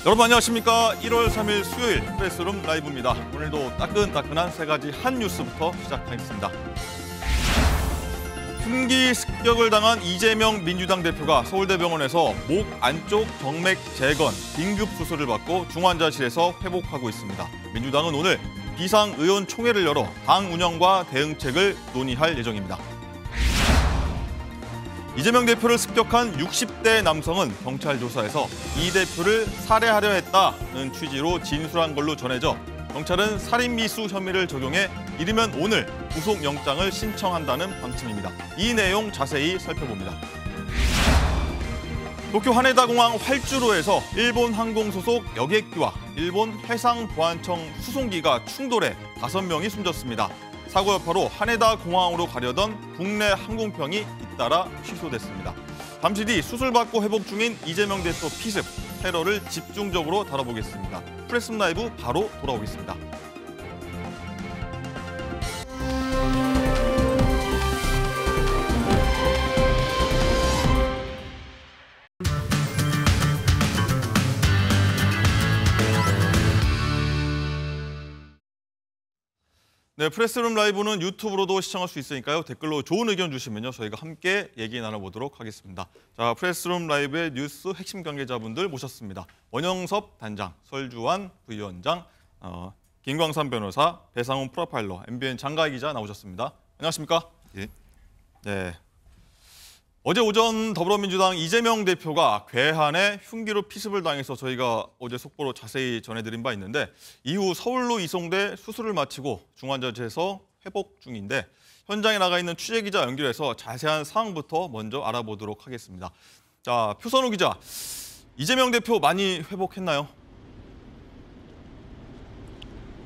여러분 안녕하십니까? 1월 3일 수요일 프레스룸 라이브입니다. 오늘도 따끈따끈한 세 가지 한 뉴스부터 시작하겠습니다. 흉기 습격을 당한 이재명 민주당 대표가 서울대병원에서 목 안쪽 정맥 재건 긴급 수술을 받고 중환자실에서 회복하고 있습니다. 민주당은 오늘 비상의원총회를 열어 당 운영과 대응책을 논의할 예정입니다. 이재명 대표를 습격한 60대 남성은 경찰 조사에서 이 대표를 살해하려 했다는 취지로 진술한 걸로 전해져 경찰은 살인미수 혐의를 적용해 이르면 오늘 구속영장을 신청한다는 방침입니다. 이 내용 자세히 살펴봅니다. 도쿄 하네다공항 활주로에서 일본 항공 소속 여객기와 일본 해상보안청 수송기가 충돌해 5명이 숨졌습니다. 사고 여파로 하네다 공항으로 가려던 국내 항공편이 잇따라 취소됐습니다. 잠시 뒤 수술받고 회복 중인 이재명 대표 피습, 테러를 집중적으로 다뤄보겠습니다. 프레스룸 라이브 바로 돌아오겠습니다. 네, 프레스룸 라이브는 유튜브로도 시청할 수 있으니까요. 댓글로 좋은 의견 주시면요. 저희가 함께 얘기 나눠보도록 하겠습니다. 자, 프레스룸 라이브의 뉴스 핵심 관계자분들 모셨습니다. 원영섭 단장, 설주환 부위원장, 김광삼 변호사, 배상훈 프로파일러, MBN 장가희 기자 나오셨습니다. 안녕하십니까? 예. 네. 어제 오전 더불어민주당 이재명 대표가 괴한에 흉기로 피습을 당해서 저희가 어제 속보로 자세히 전해드린 바 있는데 이후 서울로 이송돼 수술을 마치고 중환자실에서 회복 중인데 현장에 나가 있는 취재기자 연결해서 자세한 상황부터 먼저 알아보도록 하겠습니다. 자, 표선우 기자, 이재명 대표 많이 회복했나요?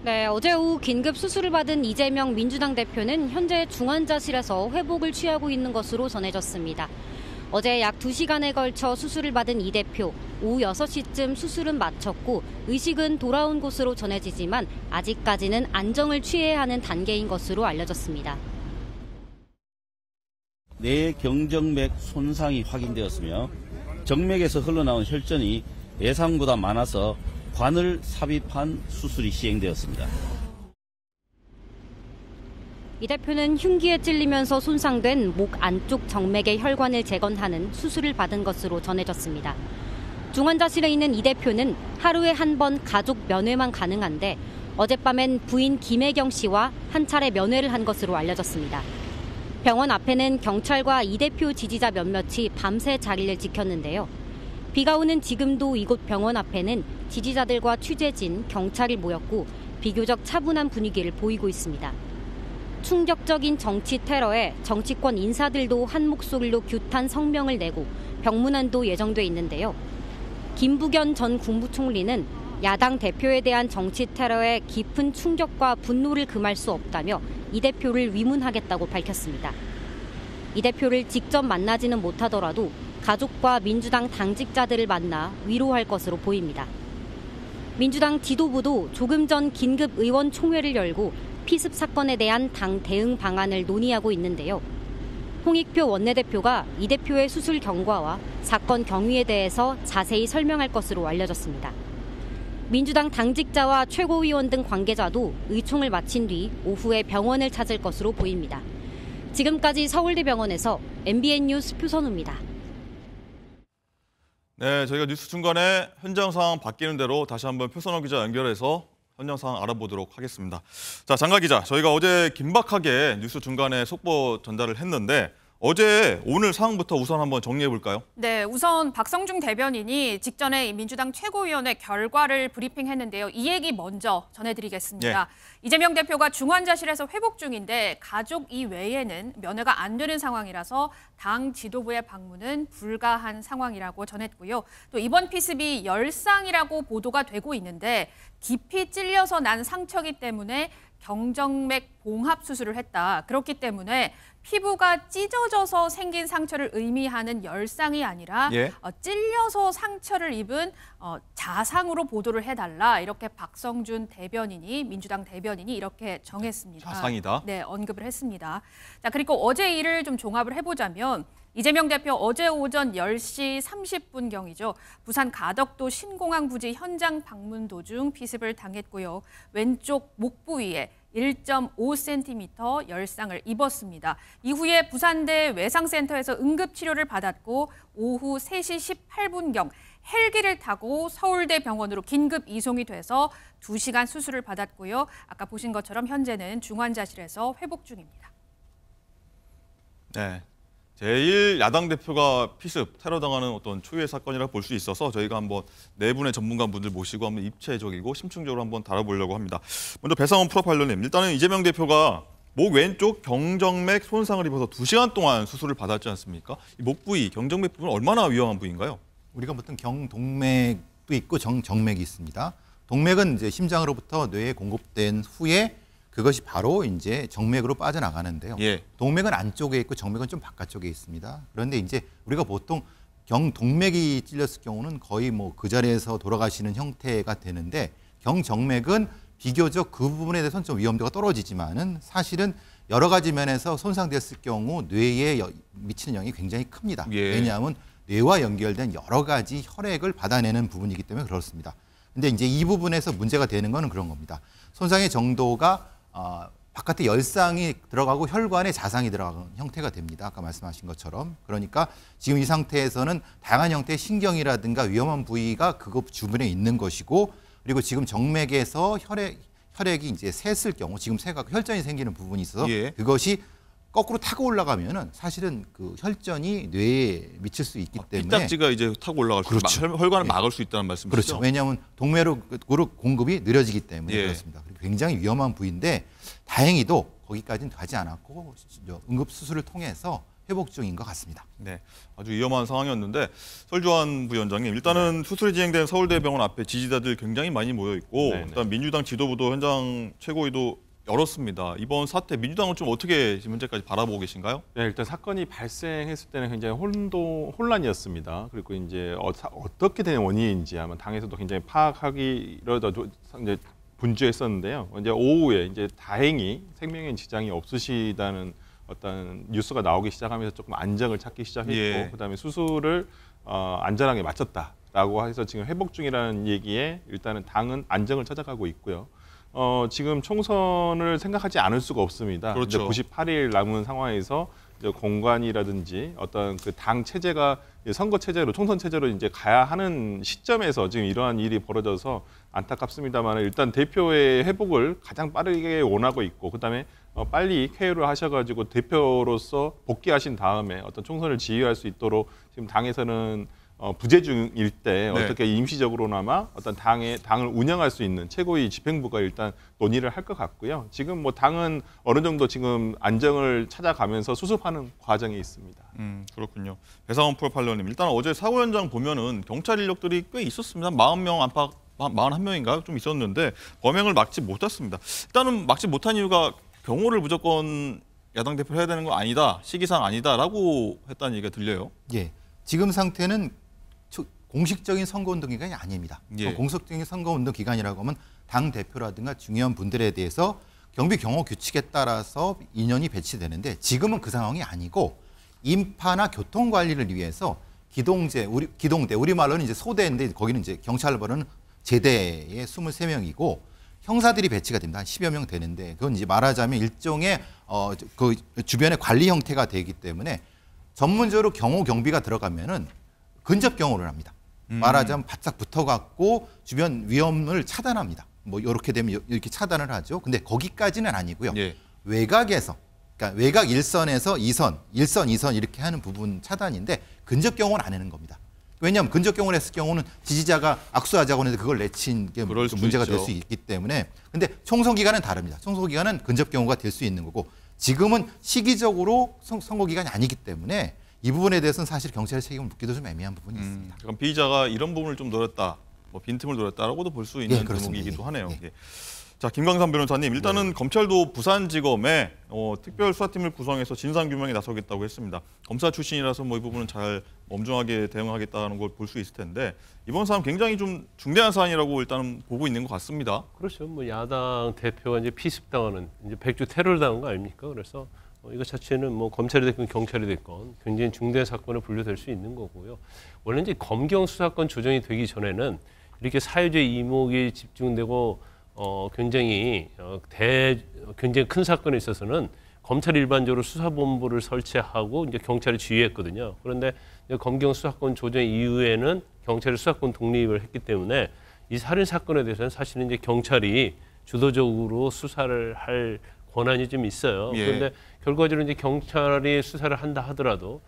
네, 어제 오후 긴급 수술을 받은 이재명 민주당 대표는 현재 중환자실에서 회복을 취하고 있는 것으로 전해졌습니다. 어제 약 2시간에 걸쳐 수술을 받은 이 대표, 오후 6시쯤 수술은 마쳤고 의식은 돌아온 것으로 전해지지만 아직까지는 안정을 취해야 하는 단계인 것으로 알려졌습니다. 뇌경정맥 손상이 확인되었으며 정맥에서 흘러나온 혈전이 예상보다 많아서 관을 삽입한 수술이 시행되었습니다. 이 대표는 흉기에 찔리면서 손상된 목 안쪽 정맥의 혈관을 재건하는 수술을 받은 것으로 전해졌습니다. 중환자실에 있는 이 대표는 하루에 한 번 가족 면회만 가능한데 어젯밤엔 부인 김혜경 씨와 한 차례 면회를 한 것으로 알려졌습니다. 병원 앞에는 경찰과 이 대표 지지자 몇몇이 밤새 자리를 지켰는데요. 비가 오는 지금도 이곳 병원 앞에는 지지자들과 취재진, 경찰이 모였고 비교적 차분한 분위기를 보이고 있습니다. 충격적인 정치 테러에 정치권 인사들도 한 목소리로 규탄 성명을 내고 병문안도 예정돼 있는데요. 김부겸 전 국무총리는 야당 대표에 대한 정치 테러에 깊은 충격과 분노를 금할 수 없다며 이 대표를 위문하겠다고 밝혔습니다. 이 대표를 직접 만나지는 못하더라도 가족과 민주당 당직자들을 만나 위로할 것으로 보입니다. 민주당 지도부도 조금 전 긴급 의원총회를 열고 피습 사건에 대한 당 대응 방안을 논의하고 있는데요. 홍익표 원내대표가 이 대표의 수술 경과와 사건 경위에 대해서 자세히 설명할 것으로 알려졌습니다. 민주당 당직자와 최고위원 등 관계자도 의총을 마친 뒤 오후에 병원을 찾을 것으로 보입니다. 지금까지 서울대병원에서 MBN 뉴스 표선우입니다. 네, 저희가 뉴스 중간에 현장 상황 바뀌는 대로 다시 한번 표선호 기자 연결해서 현장 상황 알아보도록 하겠습니다. 자, 장가 기자, 저희가 어제 긴박하게 뉴스 중간에 속보 전달을 했는데 어제 오늘 상황부터 우선 한번 정리해 볼까요? 네, 우선 박성중 대변인이 직전에 민주당 최고위원회 결과를 브리핑했는데요. 이 얘기 먼저 전해드리겠습니다. 예. 이재명 대표가 중환자실에서 회복 중인데 가족 이외에는 면회가 안 되는 상황이라서 당 지도부의 방문은 불가한 상황이라고 전했고요. 또 이번 피습이 열상이라고 보도가 되고 있는데 깊이 찔려서 난 상처이기 때문에 경정맥 봉합 수술을 했다. 그렇기 때문에 피부가 찢어져서 생긴 상처를 의미하는 열상이 아니라 찔려서 상처를 입은 자상으로 보도를 해달라. 이렇게 박성준 대변인이, 민주당 대변인이 이렇게 정했습니다. 자상이다? 네, 언급을 했습니다. 자, 그리고 어제 일을 좀 종합을 해보자면 이재명 대표 어제 오전 10시 30분경이죠. 부산 가덕도 신공항 부지 현장 방문 도중 피습을 당했고요. 왼쪽 목 부위에 1.5cm 열상을 입었습니다. 이후에 부산대 외상센터에서 응급치료를 받았고 오후 3시 18분경 헬기를 타고 서울대 병원으로 긴급 이송이 돼서 2시간 수술을 받았고요. 아까 보신 것처럼 현재는 중환자실에서 회복 중입니다. 네. 제1야당 대표가 피습, 테러당하는 어떤 초유의 사건이라 볼 수 있어서 저희가 한번 네 분의 전문가분들 모시고 한번 입체적이고 심층적으로 한번 다뤄보려고 합니다. 먼저 배상훈 프로파일러님, 일단은 이재명 대표가 목 왼쪽 경정맥 손상을 입어서 2시간 동안 수술을 받았지 않습니까? 이 목 부위, 경정맥 부분은 얼마나 위험한 부위인가요? 우리가 보통 경동맥도 있고 정맥이 있습니다. 동맥은 이제 심장으로부터 뇌에 공급된 후에 그것이 바로 이제 정맥으로 빠져나가는데요. 예. 동맥은 안쪽에 있고 정맥은 좀 바깥쪽에 있습니다. 그런데 이제 우리가 보통 경동맥이 찔렸을 경우는 거의 뭐 그 자리에서 돌아가시는 형태가 되는데 경정맥은 비교적 그 부분에 대해서는 좀 위험도가 떨어지지만은 사실은 여러 가지 면에서 손상됐을 경우 뇌에 미치는 영향이 굉장히 큽니다. 예. 왜냐하면 뇌와 연결된 여러 가지 혈액을 받아내는 부분이기 때문에 그렇습니다. 근데 이제 이 부분에서 문제가 되는 거는 그런 겁니다. 손상의 정도가 바깥에 열상이 들어가고 혈관에 자상이 들어가는 형태가 됩니다. 아까 말씀하신 것처럼. 그러니까 지금 이 상태에서는 다양한 형태의 신경이라든가 위험한 부위가 그것 주변에 있는 것이고, 그리고 지금 정맥에서 혈액이 이제 샜을 경우 지금 혈전이 생기는 부분이 있어서 예. 그것이 거꾸로 타고 올라가면은 사실은 그 혈전이 뇌에 미칠 수 있기 때문에 삐딱지가 이제 타고 올라갈 수 그렇죠. 있고 혈관을 예. 막을 수 있다는 말씀이시죠? 그렇죠. 왜냐하면 동맥으로 공급이 느려지기 때문에 예. 그렇습니다. 굉장히 위험한 부위인데 다행히도 거기까지는 가지 않았고 응급 수술을 통해서 회복 중인 것 같습니다. 네, 아주 위험한 상황이었는데 설주환 부위원장님, 일단은 수술이 진행된 서울대병원 앞에 지지자들 굉장히 많이 모여 있고 일단 민주당 지도부도 현장 최고위도 열었습니다. 이번 사태 민주당은 좀 어떻게 지금 현재까지 바라보고 계신가요? 네, 일단 사건이 발생했을 때는 굉장히 혼란이었습니다. 그리고 이제 어떻게 된 원인인지 아마 당에서도 굉장히 파악하기로도 이제 분주했었는데요. 이제 오후에 이제 다행히 생명에 지장이 없으시다는 어떤 뉴스가 나오기 시작하면서 조금 안정을 찾기 시작했고, 예. 그다음에 수술을 안전하게 마쳤다라고 해서 지금 회복 중이라는 얘기에 일단은 당은 안정을 찾아가고 있고요. 지금 총선을 생각하지 않을 수가 없습니다. 그렇죠. 이제 98일 남은 상황에서 이제 공관이라든지 어떤 그 당 체제가 선거 체제로 총선 체제로 이제 가야 하는 시점에서 지금 이러한 일이 벌어져서 안타깝습니다만 일단 대표의 회복을 가장 빠르게 원하고 있고, 그다음에 빨리 쾌유를 하셔가지고 대표로서 복귀하신 다음에 어떤 총선을 지휘할 수 있도록 지금 당에서는 부재 중일 때 네. 어떻게 임시적으로나마 어떤 당을 운영할 수 있는 최고위 집행부가 일단 논의를 할 것 같고요. 지금 뭐 당은 어느 정도 지금 안정을 찾아가면서 수습하는 과정에 있습니다. 그렇군요. 배상훈 프로파일러님, 일단 어제 사고 현장 보면은 경찰 인력들이 꽤 있었습니다. 40명 안팎, 41명인가요? 좀 있었는데 범행을 막지 못했습니다. 일단은 막지 못한 이유가 경호를 무조건 야당 대표를 해야 되는 거 아니다, 시기상 아니다라고 했다는 얘기가 들려요. 예, 지금 상태는 공식적인 선거운동 기간이 아닙니다. 예. 공식적인 선거운동 기간이라고 하면 당 대표라든가 중요한 분들에 대해서 경비 경호 규칙에 따라서 인원이 배치되는데 지금은 그 상황이 아니고 인파나 교통 관리를 위해서 기동대 우리말로는 이제 소대인데 거기는 이제 경찰벌은 제대에 23명이고 형사들이 배치가 됩니다. 한 10여 명 되는데 그건 이제 말하자면 일종의 그 주변의 관리 형태가 되기 때문에 전문적으로 경호 경비가 들어가면은 근접 경호를 합니다. 말하자면 바짝 붙어갖고 주변 위험을 차단합니다. 뭐 이렇게 되면 이렇게 차단을 하죠. 근데 거기까지는 아니고요. 예. 외곽에서, 그러니까 외곽 1선에서 2선, 1선, 2선 이렇게 하는 부분 차단인데 근접 경호는 안 하는 겁니다. 왜냐하면 근접 경호를 했을 경우는 지지자가 악수하자고 했는데 그걸 내친 게 그럴 수도 문제가 있죠. 될 수 있기 때문에. 근데 총선 기간은 다릅니다. 총선 기간은 근접 경호가 될 수 있는 거고 지금은 시기적으로 선거 기간이 아니기 때문에 이 부분에 대해서는 사실 경찰의 책임을 묻기도 좀 애매한 부분이 있습니다. 그럼 피의자가 이런 부분을 좀 노렸다, 뭐 빈틈을 노렸다라고도 볼 수 있는 예, 그렇습니다. 대목이기도 하네요. 예. 예. 자, 김광삼 변호사님, 일단은 검찰도 부산지검에 특별수사팀을 구성해서 진상규명에 나서겠다고 했습니다. 검사 출신이라서 뭐 이 부분은 잘 엄중하게 대응하겠다는 걸 볼 수 있을 텐데 이번 사안 굉장히 좀 중대한 사안이라고 일단은 보고 있는 것 같습니다. 그렇죠. 뭐 야당 대표가 이제 피습당하는 이제 백주 테러를 당한 거 아닙니까? 그래서 이거 자체는 뭐 검찰이 됐건 경찰이 됐건 굉장히 중대한 사건에 분류될 수 있는 거고요. 원래 이제 검경 수사권 조정이 되기 전에는 이렇게 사회적 이목이 집중되고 굉장히 굉장히 큰 사건에 있어서는 검찰이 일반적으로 수사본부를 설치하고 이제 경찰이 지휘했거든요. 그런데 이제 검경 수사권 조정 이후에는 경찰이 수사권 독립을 했기 때문에 이 살인 사건에 대해서는 사실은 이제 경찰이 주도적으로 수사를 할 권한이 좀 있어요. 예. 그런데 결과적으로 이제 경찰이 수사를 한다 하더라도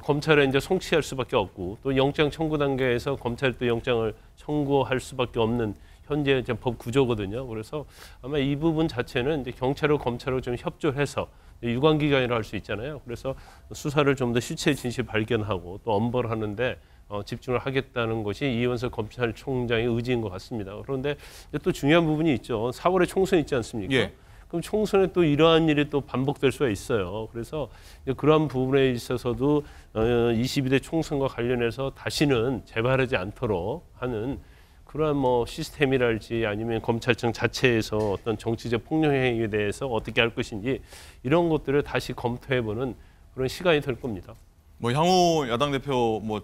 검찰에 이제 송치할 수밖에 없고 또 영장 청구 단계에서 검찰이 또 영장을 청구할 수밖에 없는 현재 이제 법 구조거든요. 그래서 아마 이 부분 자체는 이제 경찰하고 검찰하고 좀 협조해서 유관기관이라 할 수 있잖아요. 그래서 수사를 좀 더 실체 진실 발견하고 또 엄벌하는데 집중을 하겠다는 것이 이원석 검찰총장의 의지인 것 같습니다. 그런데 또 중요한 부분이 있죠. 4월에 총선 있지 않습니까? 예. 그럼 총선에 또 이러한 일이 또 반복될 수가 있어요. 그래서 그러한 부분에 있어서도 22대 총선과 관련해서 다시는 재발하지 않도록 하는 그러한 뭐 시스템이랄지 아니면 검찰청 자체에서 어떤 정치적 폭력 행위에 대해서 어떻게 할 것인지 이런 것들을 다시 검토해보는 그런 시간이 될 겁니다. 뭐 향후 야당 대표 뭐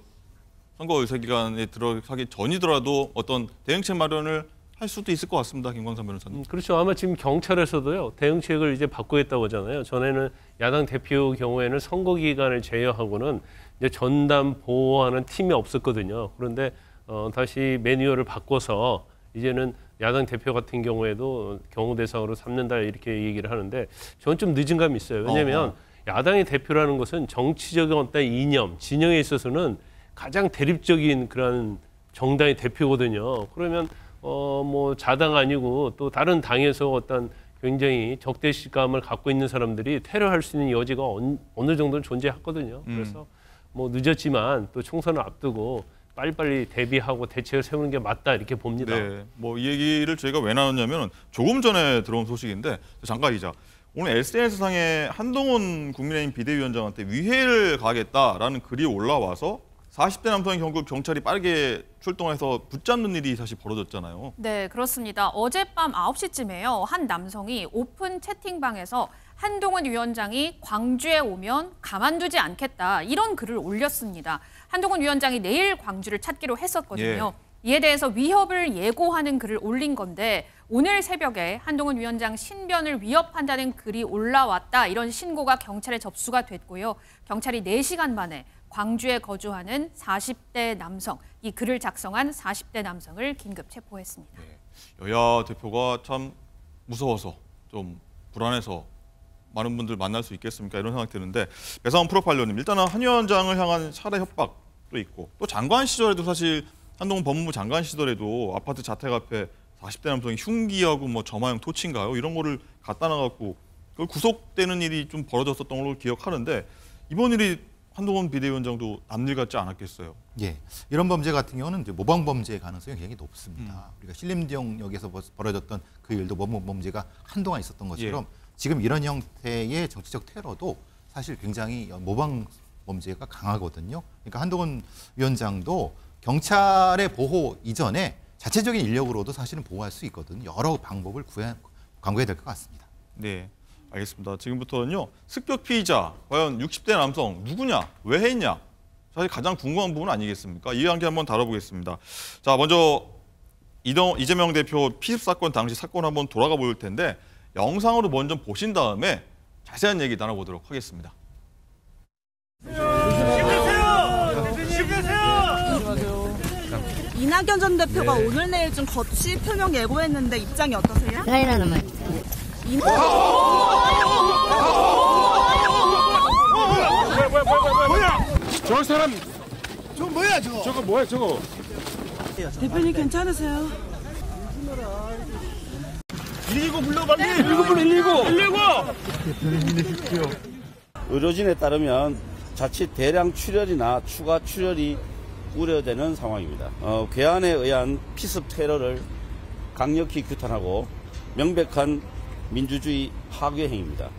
선거 의사 기간에 들어가기 전이더라도 어떤 대응책 마련을 할 수도 있을 것 같습니다, 김광삼 변호사님. 그렇죠. 아마 지금 경찰에서도요 대응책을 이제 바꾸겠다고 하잖아요. 전에는 야당 대표 경우에는 선거 기간을 제외하고는 이제 전담 보호하는 팀이 없었거든요. 그런데 다시 매뉴얼을 바꿔서 이제는 야당 대표 같은 경우에도 경우 대상으로 삼는다 이렇게 얘기를 하는데 저는 좀 늦은 감이 있어요. 왜냐하면 야당의 대표라는 것은 정치적인 어떤 이념, 진영에 있어서는 가장 대립적인 그런 정당의 대표거든요. 그러면 뭐 자당 아니고 또 다른 당에서 어떤 굉장히 적대감을 갖고 있는 사람들이 테러할 수 있는 여지가 어느 정도는 존재하거든요. 그래서 뭐 늦었지만 또 총선을 앞두고 빨리빨리 대비하고 대책을 세우는 게 맞다 이렇게 봅니다. 네, 뭐 이 얘기를 저희가 왜 나눴냐면 조금 전에 들어온 소식인데 장가 기자, 오늘 SNS상에 한동훈 국민의힘 비대위원장한테 위해를 가하겠다라는 글이 올라와서 40대 남성이 결국 경찰이 빠르게 출동해서 붙잡는 일이 사실 벌어졌잖아요. 네, 그렇습니다. 어젯밤 9시쯤에요. 한 남성이 오픈 채팅방에서 한동훈 위원장이 광주에 오면 가만두지 않겠다 이런 글을 올렸습니다. 한동훈 위원장이 내일 광주를 찾기로 했었거든요. 이에 대해서 위협을 예고하는 글을 올린 건데 오늘 새벽에 한동훈 위원장 신변을 위협한다는 글이 올라왔다 이런 신고가 경찰에 접수가 됐고요. 경찰이 4시간 만에 광주에 거주하는 40대 남성, 이 글을 작성한 40대 남성을 긴급 체포했습니다. 네, 여야 대표가 참 무서워서 좀 불안해서 많은 분들 만날 수 있겠습니까? 이런 생각이 드는데 배상훈 프로파일러님, 일단은 한 위원장을 향한 살해 협박도 있고 또 장관 시절에도 사실 한동훈 법무부 장관 시절에도 아파트 자택 앞에 40대 남성이 흉기하고 뭐 점화형 토치인가요? 이런 거를 갖다 놔갖고 그걸 구속되는 일이 좀 벌어졌었던 걸로 기억하는데 이번 일이 한동훈 비대위원장도 남일 같지 않았겠어요. 예, 이런 범죄 같은 경우는 이제 모방 범죄의 가능성이 굉장히 높습니다. 우리가 신림동역에서 벌어졌던 그 일도 모방 범죄가 한동안 있었던 것처럼 지금 이런 형태의 정치적 테러도 사실 굉장히 모방 범죄가 강하거든요. 그러니까 한동훈 위원장도 경찰의 보호 이전에 자체적인 인력으로도 사실은 보호할 수 있거든요. 여러 방법을 강구해야 될 것 같습니다. 네, 알겠습니다. 지금부터는요, 습격 피의자 과연 60대 남성 누구냐, 왜 했냐, 사실 가장 궁금한 부분 아니겠습니까? 이 관계 한번 다뤄보겠습니다. 자, 먼저 이재명 대표 피습 사건 당시 사건 한번 돌아가 볼 텐데 영상으로 먼저 보신 다음에 자세한 얘기 나눠보도록 하겠습니다. 이낙연 전 대표가 오늘 내일 좀 거취 표명 예고했는데 입장이 어떠세요? 라이라는 말. 뭐야? 저 사람 저거 뭐야 저거? 저거 뭐야 저거? 대표님 괜찮으세요? 119 불러 빨리. 119. 대표님 힘내십시오. 의료진에 따르면 자칫 대량 출혈이나 추가 출혈이 우려되는 상황입니다. 괴한에 의한 피습 테러를 강력히 규탄하고 명백한 민주주의 파괴 행위입니다.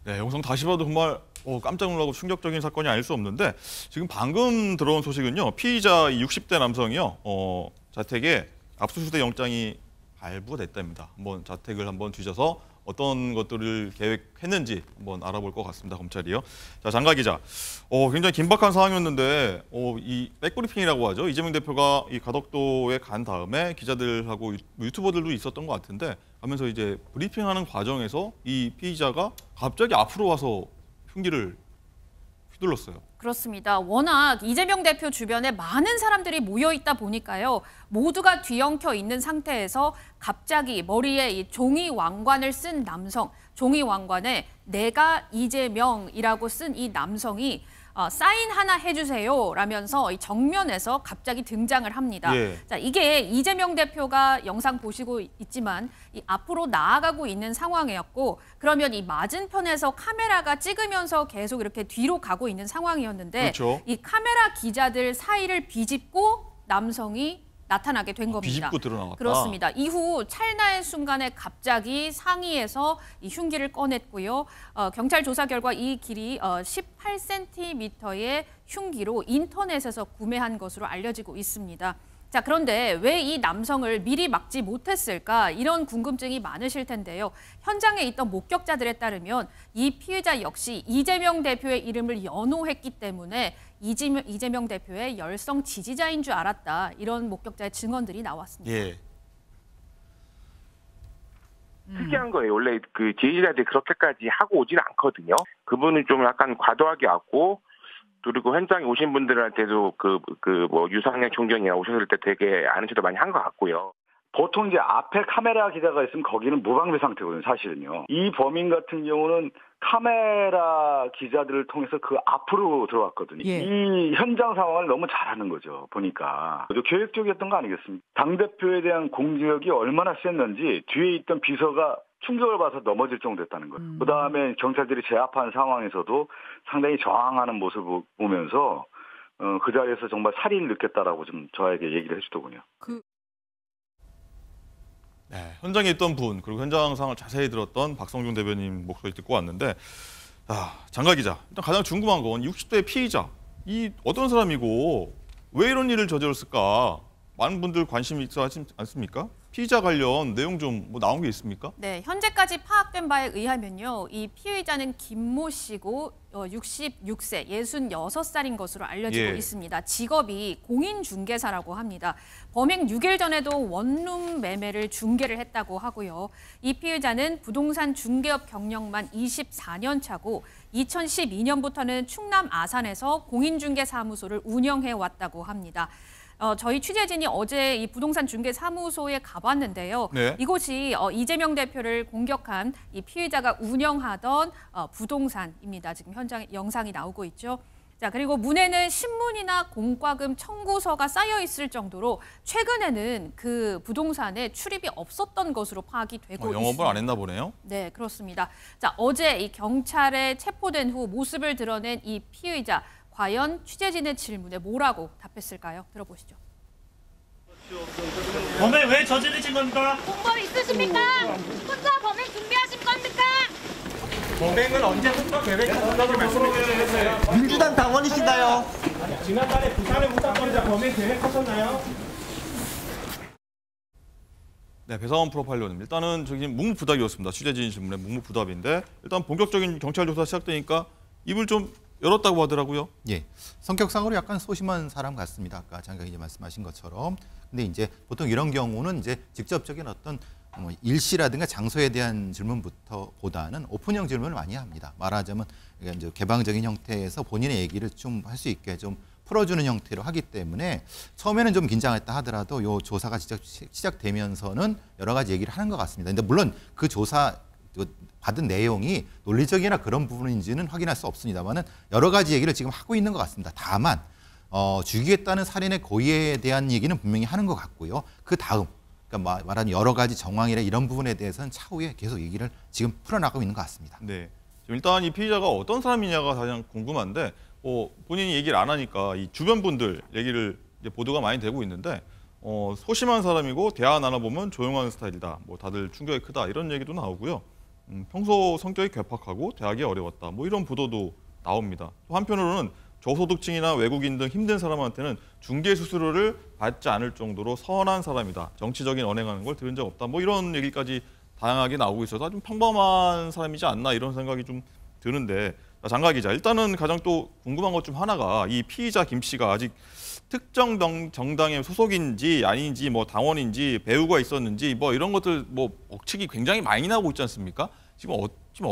네, 영상 다시 봐도 정말 깜짝 놀라고 충격적인 사건이 아닐 수 없는데 지금 방금 들어온 소식은요. 피의자 60대 남성이요. 자택에 압수수색 영장이 발부가 됐답니다. 한번 자택을 한번 뒤져서 어떤 것들을 계획했는지 한번 알아볼 것 같습니다. 검찰이요. 자, 장가 기자. 굉장히 긴박한 상황이었는데 이 백브리핑이라고 하죠. 이재명 대표가 이 가덕도에 간 다음에 기자들하고 유튜버들도 있었던 것 같은데 하면서 이제 브리핑하는 과정에서 이 피의자가 갑자기 앞으로 와서 흉기를 휘둘렀어요. 그렇습니다. 워낙 이재명 대표 주변에 많은 사람들이 모여 있다 보니까요. 모두가 뒤엉켜 있는 상태에서 갑자기 머리에 이 종이 왕관을 쓴 남성, 종이 왕관에 내가 이재명이라고 쓴 이 남성이 사인 하나 해주세요 라면서 정면에서 갑자기 등장을 합니다. 예. 자, 이게 이재명 대표가 영상 보시고 있지만 이 앞으로 나아가고 있는 상황이었고 그러면 이 맞은편에서 카메라가 찍으면서 계속 이렇게 뒤로 가고 있는 상황이었는데 그렇죠. 이 카메라 기자들 사이를 비집고 남성이 나타나게 된 겁니다. 비집고 드러나왔다. 그렇습니다. 이후 찰나의 순간에 갑자기 상의에서 이 흉기를 꺼냈고요. 경찰 조사 결과 이 길이 18cm의 흉기로 인터넷에서 구매한 것으로 알려지고 있습니다. 자, 그런데 왜 이 남성을 미리 막지 못했을까? 이런 궁금증이 많으실 텐데요. 현장에 있던 목격자들에 따르면 이 피해자 역시 이재명 대표의 이름을 연호했기 때문에 이재명 대표의 열성 지지자인 줄 알았다. 이런 목격자의 증언들이 나왔습니다. 예. 특이한 거예요. 원래 그 지지자들이 그렇게까지 하고 오진 않거든요. 그분은 좀 약간 과도하게 왔고 그리고 현장에 오신 분들한테도 뭐 유상현 총경이나 오셨을 때 되게 아는 체도 많이 한 것 같고요. 보통 이제 앞에 카메라 기자가 있으면 거기는 무방비 상태거든요, 사실은요. 이 범인 같은 경우는 카메라 기자들을 통해서 그 앞으로 들어왔거든요. 예. 이 현장 상황을 너무 잘하는 거죠, 보니까. 계획적이었던 거 아니겠습니까? 당대표에 대한 공격이 얼마나 셌는지 뒤에 있던 비서가 충격을 받아서 넘어질 정도였다는 거예요. 그다음에 경찰들이 제압한 상황에서도 상당히 저항하는 모습을 보면서 그 자리에서 정말 살인을 느꼈다라고 좀 저에게 얘기를 해주더군요. 네, 현장에 있던 분 그리고 현장 상황을 자세히 들었던 박성중 대변인 목소리 듣고 왔는데 장가 기자, 일단 가장 궁금한 건 60대 피의자 이 어떤 사람이고 왜 이런 일을 저질렀을까? 많은 분들 관심이 있어 하지 않습니까? 피의자 관련 내용 좀 뭐 나온 게 있습니까? 네, 현재까지 파악된 바에 의하면요. 이 피의자는 김모 씨고 66세, 66살인 것으로 알려지고 예. 있습니다. 직업이 공인중개사라고 합니다. 범행 6일 전에도 원룸 매매를 중개를 했다고 하고요. 이 피의자는 부동산 중개업 경력만 24년 차고 2012년부터는 충남 아산에서 공인중개사무소를 운영해 왔다고 합니다. 저희 취재진이 어제 이 부동산 중개 사무소에 가봤는데요. 네. 이곳이 이재명 대표를 공격한 이 피의자가 운영하던 부동산입니다. 지금 현장 영상이 나오고 있죠. 자, 그리고 문에는 신문이나 공과금 청구서가 쌓여 있을 정도로 최근에는 그 부동산에 출입이 없었던 것으로 파악이 되고 있습니다. 영업을 안 했나 보네요. 네, 그렇습니다. 자, 어제 이 경찰에 체포된 후 모습을 드러낸 이 피의자. 과연 취재진의 질문에 뭐라고 답했을까요? 들어보시죠. 범행 왜 저지르신 겁니까? 공범 있으십니까? 혼자 범행 준비하신 겁니까? 범행은 언제부터 계획하셨다고 말씀해 주셨어요? 민주당 당원이신가요? 지난달에 부산에 묵살거리자 범행 계획하셨나요? 네, 배상원 프로파일러님. 일단은 저기 묵묵부답이었습니다. 취재진 질문에 묵묵부답인데 일단 본격적인 경찰 조사 시작되니까 입을 좀 열었다고 하더라고요. 예, 성격상으로 약간 소심한 사람 같습니다. 아까 장관 기자 말씀하신 것처럼. 근데 이제 보통 이런 경우는 이제 직접적인 어떤 일시라든가 장소에 대한 질문부터 보다는 오픈형 질문을 많이 합니다. 말하자면 이제 개방적인 형태에서 본인의 얘기를 좀 할 수 있게 좀 풀어주는 형태로 하기 때문에 처음에는 좀 긴장했다 하더라도 이 조사가 시작되면서는 여러 가지 얘기를 하는 것 같습니다. 근데 물론 그 조사 받은 내용이 논리적이나 그런 부분인지는 확인할 수 없습니다만은 여러 가지 얘기를 지금 하고 있는 것 같습니다. 다만 죽이겠다는 살인의 고의에 대한 얘기는 분명히 하는 것 같고요. 그 다음 그러니까 말하는 여러 가지 정황이나 이런 부분에 대해서는 차후에 계속 얘기를 지금 풀어나가고 있는 것 같습니다. 네, 지금 일단 이 피의자가 어떤 사람이냐가 가장 궁금한데 본인이 얘기를 안 하니까 이 주변 분들 얘기를 이제 보도가 많이 되고 있는데 소심한 사람이고 대화 나눠보면 조용한 스타일이다. 뭐 다들 충격이 크다 이런 얘기도 나오고요. 평소 성격이 괴팍하고 대하기 어려웠다. 뭐 이런 보도도 나옵니다. 또 한편으로는 저소득층이나 외국인 등 힘든 사람한테는 중개 수수료를 받지 않을 정도로 선한 사람이다. 정치적인 언행하는 걸 들은 적 없다. 뭐 이런 얘기까지 다양하게 나오고 있어서 좀 평범한 사람이지 않나 이런 생각이 좀 드는데, 장가 기자, 일단은 가장 또 궁금한 것 중 하나가 이 피의자 김 씨가 아직 특정 정당의 소속인지 아닌지, 뭐 당원인지, 배우가 있었는지 뭐 이런 것들 뭐 억측이 굉장히 많이 나오고 있지 않습니까? 지금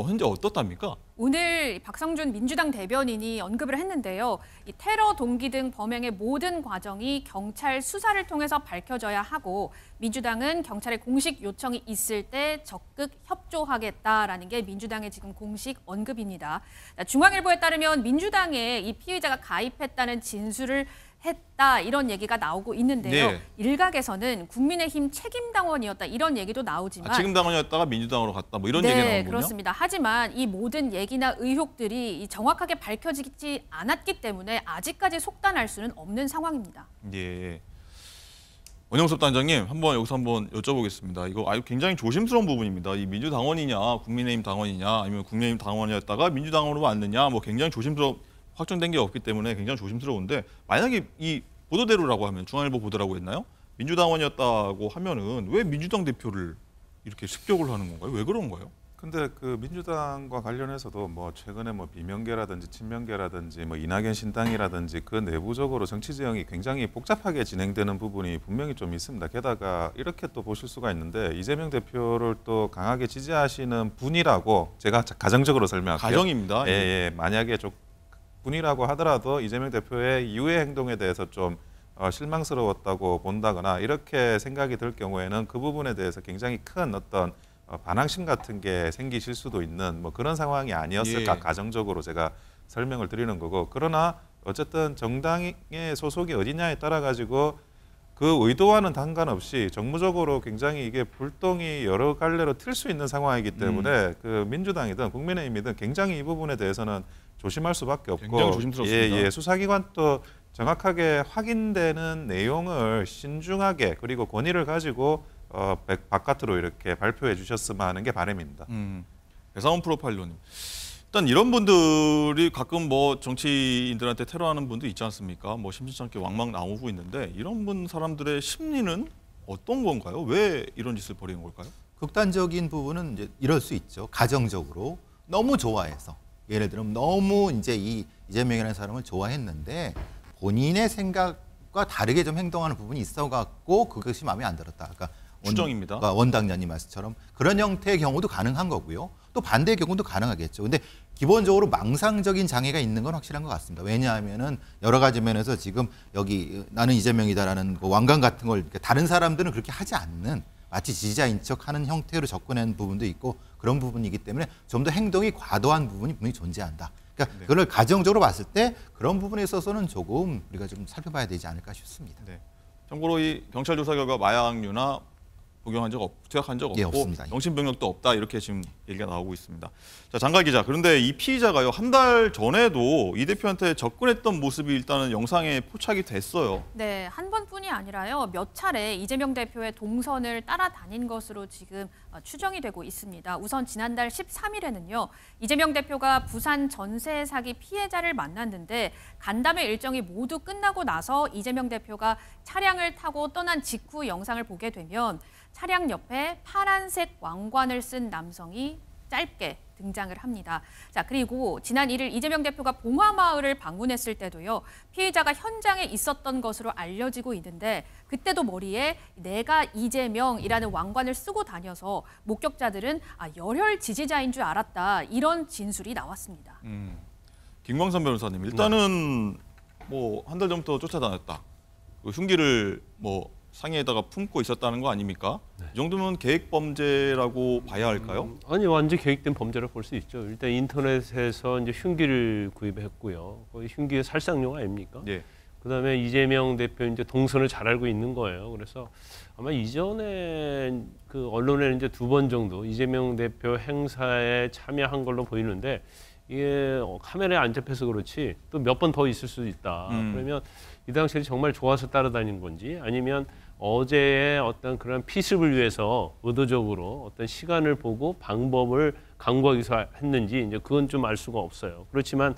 현재 어떻답니까? 오늘 박성준 민주당 대변인이 언급을 했는데요. 이 테러 동기 등 범행의 모든 과정이 경찰 수사를 통해서 밝혀져야 하고, 민주당은 경찰의 공식 요청이 있을 때 적극 협조하겠다라는 게 민주당의 지금 공식 언급입니다. 중앙일보에 따르면 민주당에 이 피의자가 가입했다는 진술을 했다 이런 얘기가 나오고 있는데요. 네. 일각에서는 국민의힘 책임당원이었다 이런 얘기도 나오지만 책임당원이었다가 민주당으로 갔다 뭐 이런 얘기가 나오군요. 그렇습니다. 하지만 이 모든 얘기나 의혹들이 정확하게 밝혀지지 않았기 때문에 아직까지 속단할 수는 없는 상황입니다. 예. 원영섭 단장님, 여기서 한번 여쭤보겠습니다. 이거 아주 굉장히 조심스러운 부분입니다. 이 민주당원이냐, 국민의힘 당원이냐, 아니면 국민의힘 당원이었다가 민주당원으로 왔느냐, 뭐 굉장히 확정된 게 없기 때문에 굉장히 조심스러운데, 만약에 이 보도대로라고 하면, 중앙일보 보도라고 했나요? 민주당원이었다고 하면은 왜 민주당 대표를 이렇게 습격을 하는 건가요? 왜 그런 거예요? 근데 그 민주당과 관련해서도 뭐 최근에 뭐 비명계라든지 친명계라든지 뭐 이낙연 신당이라든지 그 내부적으로 정치 지형이 굉장히 복잡하게 진행되는 부분이 분명히 좀 있습니다. 게다가 이렇게 또 보실 수가 있는데, 이재명 대표를 또 강하게 지지하시는 분이라고 제가 가정적으로 설명할게요. 가정입니다. 예. 만약에 좀 분이라고 하더라도 이재명 대표의 이후의 행동에 대해서 좀 실망스러웠다고 본다거나 이렇게 생각이 들 경우에는 그 부분에 대해서 굉장히 큰 어떤 반항심 같은 게 생기실 수도 있는 뭐 그런 상황이 아니었을까, 예. 가정적으로 제가 설명을 드리는 거고, 그러나 어쨌든 정당의 소속이 어디냐에 따라 가지고 그 의도와는 상관없이 정무적으로 굉장히 이게 불똥이 여러 갈래로 튈 수 있는 상황이기 때문에 그 민주당이든 국민의힘이든 굉장히 이 부분에 대해서는 조심할 수밖에 없고, 굉장히 조심스럽습니다. 수사기관도 정확하게 확인되는 내용을 신중하게 그리고 권위를 가지고 바깥으로 이렇게 발표해 주셨으면 하는 게 바람입니다. 배상훈 프로파일러님, 일단 이런 분들이 가끔 뭐 정치인들한테 테러하는 분도 있지 않습니까? 뭐 심심치 않게 왕망 나오고 있는데, 이런 사람들의 심리는 어떤 건가요? 왜 이런 짓을 벌이는 걸까요? 극단적인 부분은 이제 이럴 수 있죠. 가정적으로 너무 좋아해서, 예를 들면 너무 이제 이 이재명이라는 사람을 좋아했는데 본인의 생각과 다르게 좀 행동하는 부분이 있어갖고 그것이 마음에 안 들었다. 그러니까 추정입니다. 원당장님 말씀처럼 그런 형태의 경우도 가능한 거고요. 또 반대의 경우도 가능하겠죠. 근데 기본적으로 망상적인 장애가 있는 건 확실한 것 같습니다. 왜냐하면은 여러 가지 면에서 지금 여기 나는 이재명이다라는 그 완강 같은 걸 다른 사람들은 그렇게 하지 않는, 마치 지지자인 척하는 형태로 접근하는 부분도 있고 그런 부분이기 때문에 좀 더 행동이 과도한 부분이 분명히 존재한다. 그러니까 그걸 가정적으로 봤을 때 그런 부분에 있어서는 조금 우리가 좀 살펴봐야 되지 않을까 싶습니다. 네. 참고로 이 경찰 조사 결과 마약류나 투약한 적 없고, 예, 없습니다. 정신병력도 없다, 이렇게 지금 얘기가 나오고 있습니다. 자, 장가 기자, 그런데 이 피의자가요, 한 달 전에도 이 대표한테 접근했던 모습이 일단은 영상에 포착이 됐어요. 네, 한 번뿐이 아니라요, 몇 차례 이재명 대표의 동선을 따라다닌 것으로 지금 추정이 되고 있습니다. 우선 지난달 13일에는요, 이재명 대표가 부산 전세 사기 피해자를 만났는데 간담회 일정이 모두 끝나고 나서 이재명 대표가 차량을 타고 떠난 직후 영상을 보게 되면 차량 옆에 파란색 왕관을 쓴 남성이 짧게 등장을 합니다. 자, 그리고 지난 1일 이재명 대표가 봉화마을을 방문했을 때도요, 피의자가 현장에 있었던 것으로 알려지고 있는데, 그때도 머리에 내가 이재명이라는 왕관을 쓰고 다녀서 목격자들은 열혈 지지자인 줄 알았다, 이런 진술이 나왔습니다. 김광선 변호사님, 일단은 뭐 한 달 전부터 쫓아다녔다, 그 흉기를 뭐 상의에다가 품고 있었다는 거 아닙니까? 네. 이 정도면 계획 범죄라고 봐야 할까요? 아니, 완전 계획된 범죄라고 볼 수 있죠. 일단 인터넷에서 이제 흉기를 구입했고요. 거의 흉기의 살상용 아닙니까? 네. 그다음에 이재명 대표 이제 동선을 잘 알고 있는 거예요. 그래서 아마 이전에 그 언론에 이제 2번 정도 이재명 대표 행사에 참여한 걸로 보이는데, 이게 카메라에 안 잡혀서 그렇지 또 몇 번 더 있을 수도 있다. 그러면 이 당시에 정말 좋아서 따라다니는 건지, 아니면 어제의 어떤 그런 피습을 위해서 의도적으로 어떤 시간을 보고 방법을 강구하기 위해서 했는지 이제 그건 좀 알 수가 없어요. 그렇지만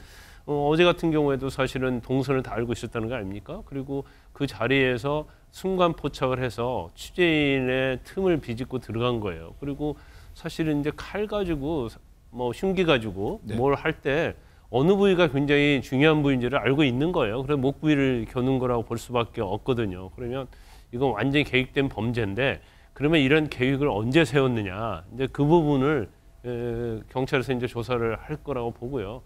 어제 같은 경우에도 사실은 동선을 다 알고 있었다는 거 아닙니까? 그리고 그 자리에서 순간 포착을 해서 취재인의 틈을 비집고 들어간 거예요. 그리고 사실은 이제 칼 가지고 뭐 흉기 가지고 뭘 할 때 어느 부위가 굉장히 중요한 부위인지를 알고 있는 거예요. 그래서 목 부위를 겨눈 거라고 볼 수밖에 없거든요. 그러면 이건 완전히 계획된 범죄인데 그러면 이런 계획을 언제 세웠느냐? 이제 그 부분을 경찰에서 이제 조사를 할 거라고 보고요.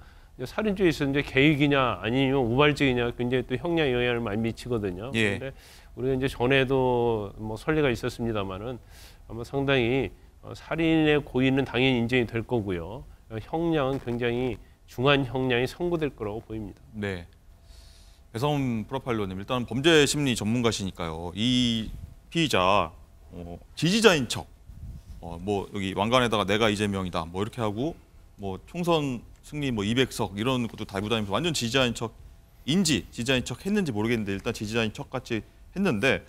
살인 쪽에서 이제 계획이냐 아니면 우발적이냐 굉장히 또 형량에 영향을 많이 미치거든요. 예. 그런데 우리가 이제 전에도 뭐 선례가 있었습니다만은 아마 상당히 살인의 고의는 당연히 인정이 될 거고요. 형량은 굉장히 중한 형량이 선고될 거라고 보입니다. 네. 배성훈 프로파일러님, 일단 범죄 심리 전문가시니까요. 이 피의자 지지자인 척, 뭐 여기 왕관에다가 내가 이재명이다, 뭐 이렇게 하고 뭐 총선 승리 뭐 200석 이런 것도 달고 다니면서 완전 지지자인 척인지 지지자인 척 했는지 모르겠는데 일단 지지자인 척 같이 했는데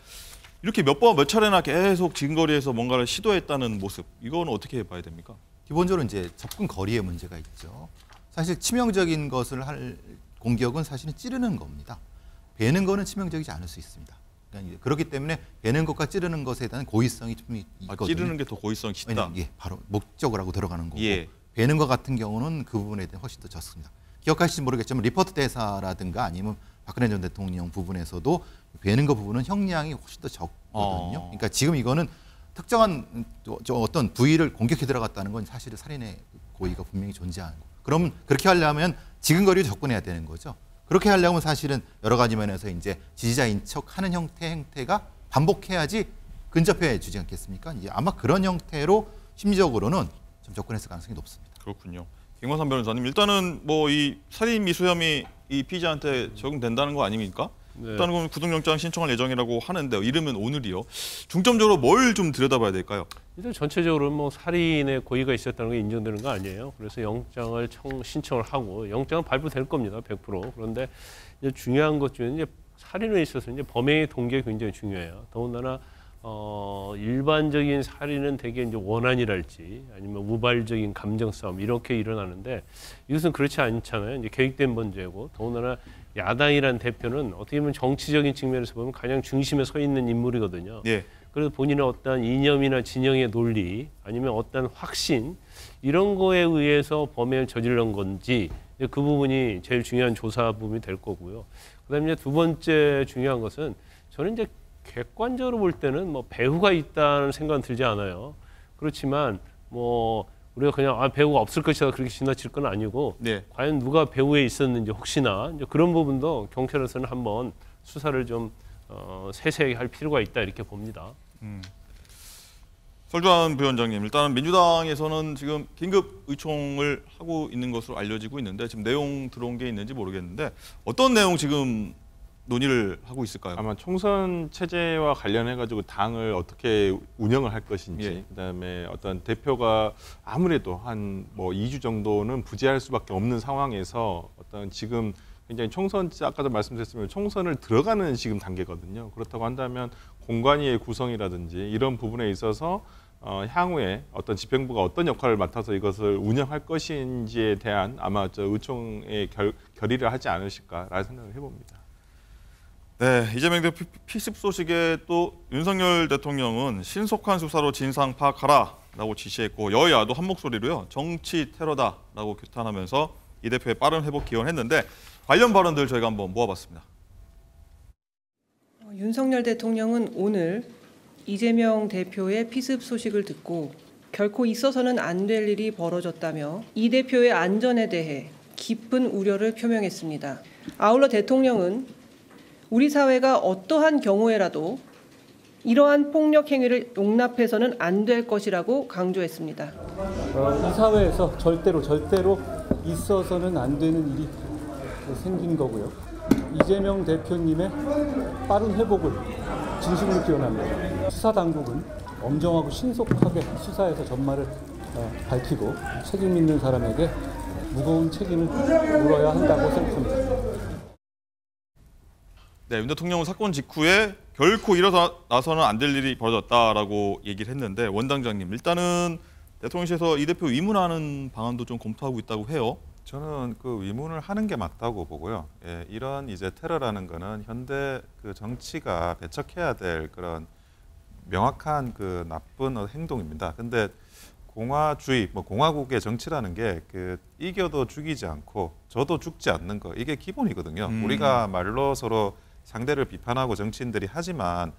이렇게 몇 차례나 계속 진거리에서 뭔가를 시도했다는 모습, 이건 어떻게 봐야 됩니까? 기본적으로 이제 접근 거리에 문제가 있죠. 사실 치명적인 것을 할 공격은 사실은 찌르는 겁니다. 베는 거는 치명적이지 않을 수 있습니다. 그러니까 그렇기 때문에 베는 것과 찌르는 것에 대한 고의성이 좀 있거든요. 찌르는 게 더 고의성이 있다. 예, 바로 목적을 하고 들어가는 거고. 예. 베는 것 같은 경우는 그 부분에 대해 훨씬 더 적습니다. 기억하실지 모르겠지만 리포트 대사라든가 아니면 박근혜 전 대통령 부분에서도 베는 것 부분은 형량이 훨씬 더 적거든요. 그러니까 지금 이거는 특정한 어떤 부위를 공격해 들어갔다는 건 사실은 살인의 고의가 분명히 존재하는 거. 그럼 그렇게 하려면 지근거리로 접근해야 되는 거죠. 그렇게 하려면 사실은 여러 가지 면에서 이제 지지자인 척하는 형태가 반복해야지 근접해 주지 않겠습니까? 이제 아마 그런 형태로 심리적으로는 좀 접근했을 가능성이 높습니다. 그렇군요. 김광삼 변호사님, 일단은 뭐 이 살인 미수 혐의 이 피의자한테 적용된다는 거 아닙니까? 네. 일단은 그럼 구속영장 신청할 예정이라고 하는데 이르면 오늘이요. 중점적으로 뭘 좀 들여다봐야 될까요? 일단 전체적으로 뭐 살인의 고의가 있었다는 게 인정되는 거 아니에요. 그래서 영장을 신청을 하고 영장은 발부될 겁니다. 100%. 그런데 이제 중요한 것 중에 이제 살인에 있어서 이제 범행의 동기가 굉장히 중요해요. 더군다나 일반적인 살인은 대개 이제 원한이랄지 아니면 우발적인 감정 싸움 이렇게 일어나는데 이것은 그렇지 않잖아요. 이제 계획된 범죄고 더군다나 야당이란 대표는 어떻게 보면 정치적인 측면에서 보면 가장 중심에 서 있는 인물이거든요. 예. 그래서 본인의 어떤 이념이나 진영의 논리 아니면 어떤 확신 이런 거에 의해서 범행을 저지른 건지 그 부분이 제일 중요한 조사 부분이 될 거고요. 그다음에 이제 두 번째 중요한 것은 저는 이제 객관적으로 볼 때는 뭐 배후가 있다는 생각은 들지 않아요. 그렇지만 뭐 우리가 그냥 배후가 없을 것이다 그렇게 지나칠 건 아니고 네. 과연 누가 배후에 있었는지 혹시나 이제 그런 부분도 경찰에서는 한번 수사를 좀 세세하게 할 필요가 있다 이렇게 봅니다. 설주환 부위원장님, 일단 민주당에서는 지금 긴급 의총을 하고 있는 것으로 알려지고 있는데 지금 내용 들어온 게 있는지 모르겠는데 어떤 내용 지금 논의를 하고 있을까요? 아마 총선 체제와 관련해 가지고 당을 어떻게 운영을 할 것인지, 예. 그다음에 어떤 대표가 아무래도 한 뭐 2주 정도는 부재할 수밖에 없는 상황에서 어떤 지금 굉장히 총선 아까도 말씀드렸지만 총선을 들어가는 지금 단계거든요. 그렇다고 한다면 공관위의 구성이라든지 이런 부분에 있어서 향후에 어떤 집행부가 어떤 역할을 맡아서 이것을 운영할 것인지에 대한 아마 의총의 결의를 하지 않으실까라는 생각을 해봅니다. 네, 이재명 대표 피습 소식에 또 윤석열 대통령은 신속한 수사로 진상 파악하라라고 지시했고 여야도 한 목소리로요 정치 테러다라고 규탄하면서 이 대표의 빠른 회복 기원했는데 관련 발언들 저희가 한번 모아봤습니다. 윤석열 대통령은 오늘 이재명 대표의 피습 소식을 듣고 결코 있어서는 안 될 일이 벌어졌다며 이 대표의 안전에 대해 깊은 우려를 표명했습니다. 아울러 대통령은 우리 사회가 어떠한 경우에라도 이러한 폭력 행위를 용납해서는 안 될 것이라고 강조했습니다. 이 사회에서 절대로 있어서는 안 되는 일이 생긴 거고요. 이재명 대표님의 빠른 회복을 진심으로 기원합니다. 수사 당국은 엄정하고 신속하게 수사에서 전말을 밝히고 책임 있는 사람에게 무거운 책임을 물어야 한다고 생각합니다. 네, 윤 대통령은 사건 직후에 결코 일어나서는 안 될 일이 벌어졌다라고 얘기를 했는데 원장장님 일단은 대통령실에서 이 대표 위문하는 방안도 좀 검토하고 있다고 해요. 저는 그 위문을 하는 게 맞다고 보고요. 예, 이런 이제 테러라는 거는 현대 그 정치가 배척해야 될 그런 명확한 그 나쁜 행동입니다. 근데 공화주의, 뭐 공화국의 정치라는 게 그 이겨도 죽이지 않고 져도 죽지 않는 거 이게 기본이거든요. 우리가 말로 서로 상대를 비판하고 정치인들이 하지만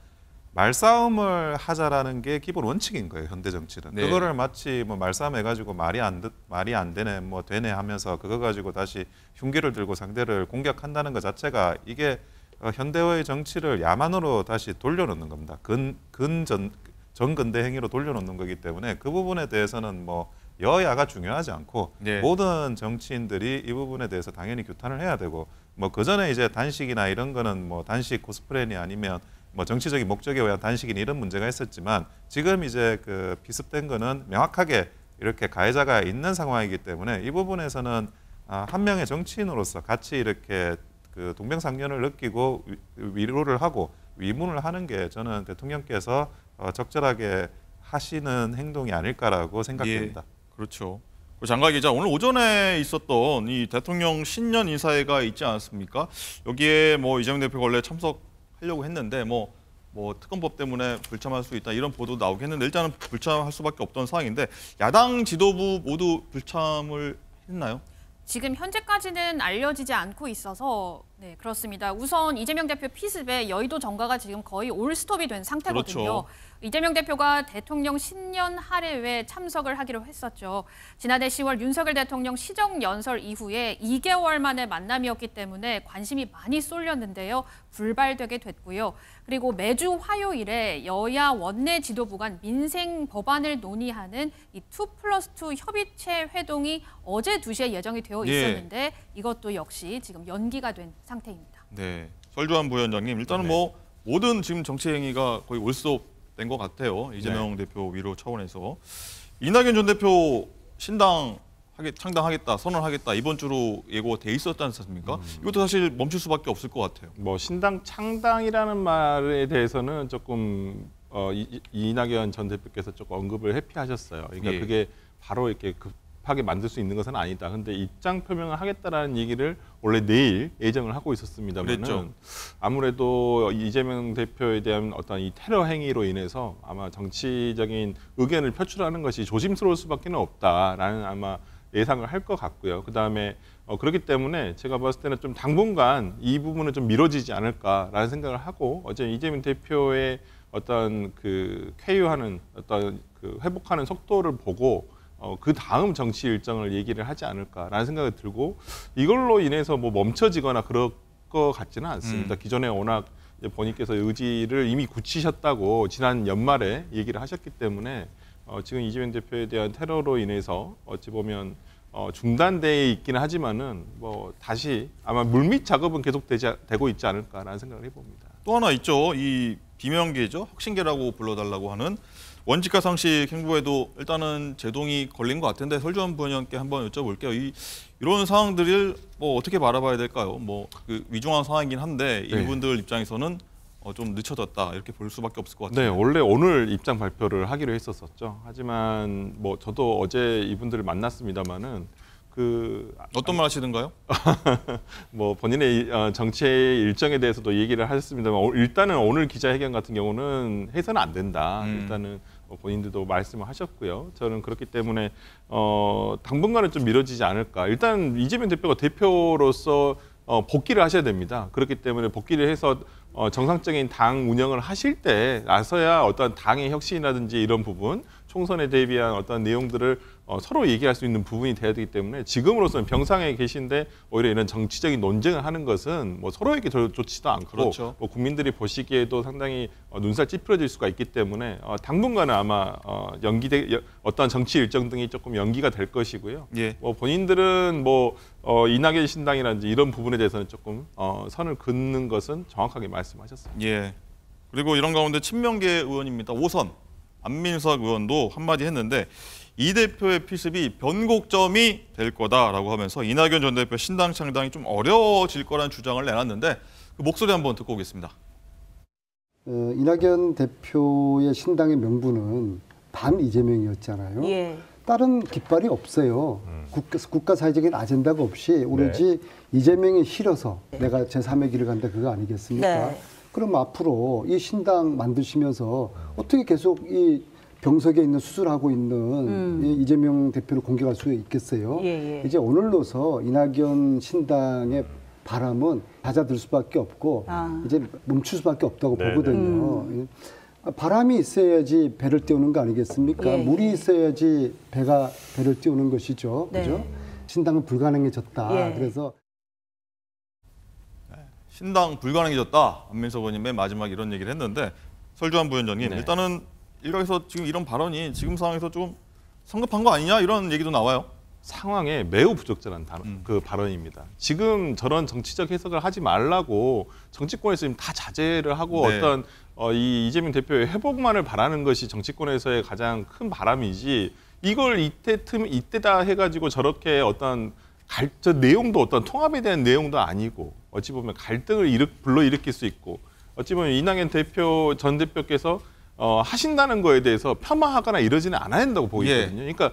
말싸움을 하자라는 게 기본 원칙인 거예요. 현대 정치는. 네. 그거를 마치 뭐 말싸움 해가지고 말이 안 되네, 뭐 되네 하면서 그거 가지고 다시 흉기를 들고 상대를 공격한다는 것 자체가 이게 현대의 정치를 야만으로 다시 돌려놓는 겁니다. 전근대 행위로 돌려놓는 거기 때문에 그 부분에 대해서는 뭐 여야가 중요하지 않고 네. 모든 정치인들이 이 부분에 대해서 당연히 규탄을 해야 되고 뭐 그 전에 이제 단식이나 이런 거는 뭐 단식 코스프레니 아니면 뭐 정치적인 목적에 의한 단식이니 이런 문제가 있었지만 지금 이제 그 비습된 거는 명확하게 이렇게 가해자가 있는 상황이기 때문에 이 부분에서는 한 명의 정치인으로서 같이 이렇게 그 동병상련을 느끼고 위로를 하고 위문을 하는 게 저는 대통령께서 적절하게 하시는 행동이 아닐까라고 생각됩니다. 예, 그렇죠. 장가 기자, 오늘 오전에 있었던 이 대통령 신년 인사회가 있지 않았습니까? 여기에 뭐 이재명 대표가 원래 참석하려고 했는데 뭐 특검법 때문에 불참할 수 있다 이런 보도 나오긴 했는데 일단은 불참할 수밖에 없던 상황인데 야당 지도부 모두 불참을 했나요? 지금 현재까지는 알려지지 않고 있어서 네, 그렇습니다. 우선 이재명 대표 피습에 여의도 정가가 지금 거의 올스톱이 된 상태거든요. 그렇죠. 이재명 대표가 대통령 신년 할애회에 참석을 하기로 했었죠. 지난해 10월 윤석열 대통령 시정연설 이후에 2개월 만에 만남이었기 때문에 관심이 많이 쏠렸는데요. 불발되게 됐고요. 그리고 매주 화요일에 여야 원내 지도부 간 민생 법안을 논의하는 이 2+2 협의체 회동이 어제 2시에 예정이 되어 있었는데 이것도 역시 지금 연기가 된 상태입니다. 네, 설주환 부위원장님 일단은 뭐 모든 지금 정치 행위가 거의 올스톱 된 것 같아요. 이재명 대표 위로 차원에서 이낙연 전 대표 신당 창당하겠다, 선언하겠다 이번 주로 예고돼 있었지 않습니까? 이것도 사실 멈출 수밖에 없을 것 같아요. 뭐 신당 창당이라는 말에 대해서는 조금 이낙연 전 대표께서 조금 언급을 회피하셨어요. 그러니까 예. 그게 바로 이렇게 급하게 만들 수 있는 것은 아니다. 근데 입장 표명을 하겠다라는 얘기를 원래 내일 예정을 하고 있었습니다만은 아무래도 이재명 대표에 대한 어떤 이 테러 행위로 인해서 아마 정치적인 의견을 표출하는 것이 조심스러울 수밖에 없다라는 아마 예상을 할 것 같고요. 그다음에 그렇기 때문에 제가 봤을 때는 좀 당분간 이 부분은 좀 미뤄지지 않을까라는 생각을 하고 어제 이재명 대표의 어떤 그 쾌유하는 어떤 그 회복하는 속도를 보고 그 다음 정치 일정을 얘기를 하지 않을까라는 생각이 들고 이걸로 인해서 뭐 멈춰지거나 그럴 것 같지는 않습니다. 기존에 워낙 이제 본인께서 의지를 이미 굳히셨다고 지난 연말에 얘기를 하셨기 때문에 지금 이재명 대표에 대한 테러로 인해서 어찌 보면 중단돼 있기는 하지만은 뭐 다시 아마 물밑 작업은 계속되고 있지 않을까라는 생각을 해봅니다. 또 하나 있죠. 이 비명계죠. 혁신계라고 불러달라고 하는 원칙과 상식 행보에도 일단은 제동이 걸린 것 같은데 설주환 부원장께 한번 여쭤볼게요. 이런 상황들을 뭐 어떻게 바라봐야 될까요? 뭐 그 위중한 상황이긴 한데 이분들 입장에서는 좀 늦춰졌다 이렇게 볼 수밖에 없을 것 같아요. 네, 원래 오늘 입장 발표를 하기로 했었죠. 하지만 뭐 저도 어제 이분들을 만났습니다만은 어떤 말 하시던가요? 뭐 본인의 정치의 일정에 대해서도 얘기를 하셨습니다만 일단은 오늘 기자회견 같은 경우는 해서는 안 된다. 일단은 본인들도 말씀을 하셨고요. 저는 그렇기 때문에 당분간은 좀 미뤄지지 않을까. 일단 이재명 대표가 대표로서 복귀를 하셔야 됩니다. 그렇기 때문에 복귀를 해서 정상적인 당 운영을 하실 때 나서야 어떤 당의 혁신이라든지 이런 부분, 총선에 대비한 어떤 내용들을 서로 얘기할 수 있는 부분이 돼야 되기 때문에 지금으로서는 병상에 계신데 오히려 이런 정치적인 논쟁을 하는 것은 뭐 서로에게 좋지도 않고 그렇죠. 뭐 국민들이 보시기에도 상당히 눈살 찌푸려질 수가 있기 때문에 당분간은 아마 어떤 정치 일정 등이 조금 연기가 될 것이고요. 예. 뭐 본인들은 뭐 이낙연 신당이라든지 이런 부분에 대해서는 조금 선을 긋는 것은 정확하게 말씀하셨습니다. 예. 그리고 이런 가운데 친명계 의원입니다. 5선 안민석 의원도 한마디 했는데 이 대표의 피습이 변곡점이 될 거다라고 하면서 이낙연 전 대표 신당 창당이 좀 어려워질 거라는 주장을 내놨는데 그 목소리 한번 듣고 오겠습니다. 이낙연 대표의 신당의 명분은 반 이재명이었잖아요. 예. 다른 깃발이 없어요. 국가 사회적인 아젠다가 없이 오로지 이재명이 싫어서 내가 제3의 길을 간다 그거 아니겠습니까? 네. 그럼 앞으로 이 신당 만드시면서 어떻게 계속 이 병석에 있는 수술하고 있는 이 이재명 대표를 공격할 수 있겠어요? 예, 예. 이제 오늘로서 이낙연 신당의 바람은 잦아들 수밖에 없고 이제 멈출 수밖에 없다고 보거든요. 바람이 있어야지 배를 띄우는 거 아니겠습니까? 예, 물이 있어야지 배를 띄우는 것이죠. 네. 그죠? 신당은 불가능해졌다. 예. 그래서 신당 불가능해졌다. 안민석 의원님 맨 마지막 이런 얘기를 했는데 설주환 부위원장님 일단은 일각에서 지금 이런 발언이 지금 상황에서 좀 성급한 거 아니냐 이런 얘기도 나와요. 상황에 매우 부적절한 그 발언입니다. 지금 저런 정치적 해석을 하지 말라고 정치권에서 지금 다 자제를 하고 어떤 이 이재명 대표의 회복만을 바라는 것이 정치권에서의 가장 큰 바람이지 이걸 이때다 해가지고 저렇게 어떤 저 내용도 어떤 통합에 대한 내용도 아니고 어찌 보면 갈등을 불러일으킬 수 있고 어찌 보면 이낙연 전 대표께서 하신다는 거에 대해서 폄하하거나 이러지는 않아야 된다고 보이거든요. 그러니까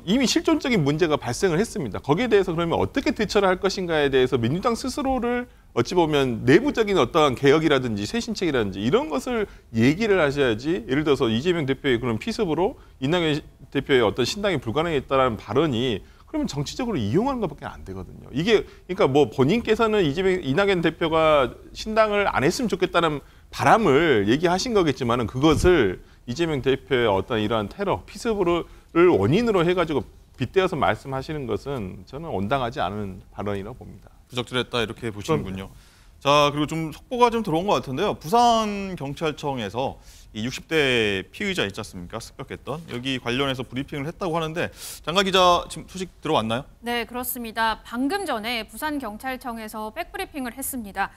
이미 실존적인 문제가 발생을 했습니다. 거기에 대해서 그러면 어떻게 대처를 할 것인가에 대해서 민주당 스스로를 어찌 보면 내부적인 어떠한 개혁이라든지 쇄신책이라든지 이런 것을 얘기를 하셔야지 예를 들어서 이재명 대표의 그런 피습으로 이낙연 대표의 어떤 신당이 불가능했다는 발언이 그러면 정치적으로 이용하는 것밖에 안 되거든요. 이게 그러니까 뭐 본인께서는 이낙연 대표가 신당을 안 했으면 좋겠다는 바람을 얘기하신 거겠지만은 그것을 이재명 대표의 어떤 이러한 테러, 피습을 원인으로 해가지고 빗대어서 말씀하시는 것은 저는 온당하지 않은 발언이라고 봅니다. 부적절했다 이렇게 보시는군요. 자, 그리고 좀 속보가 좀 들어온 것 같은데요. 부산경찰청에서 이 60대 피의자 있지 않습니까? 습격했던 여기 관련해서 브리핑을 했다고 하는데 장가 기자 지금 소식 들어왔나요? 네, 그렇습니다. 방금 전에 부산경찰청에서 백브리핑을 했습니다.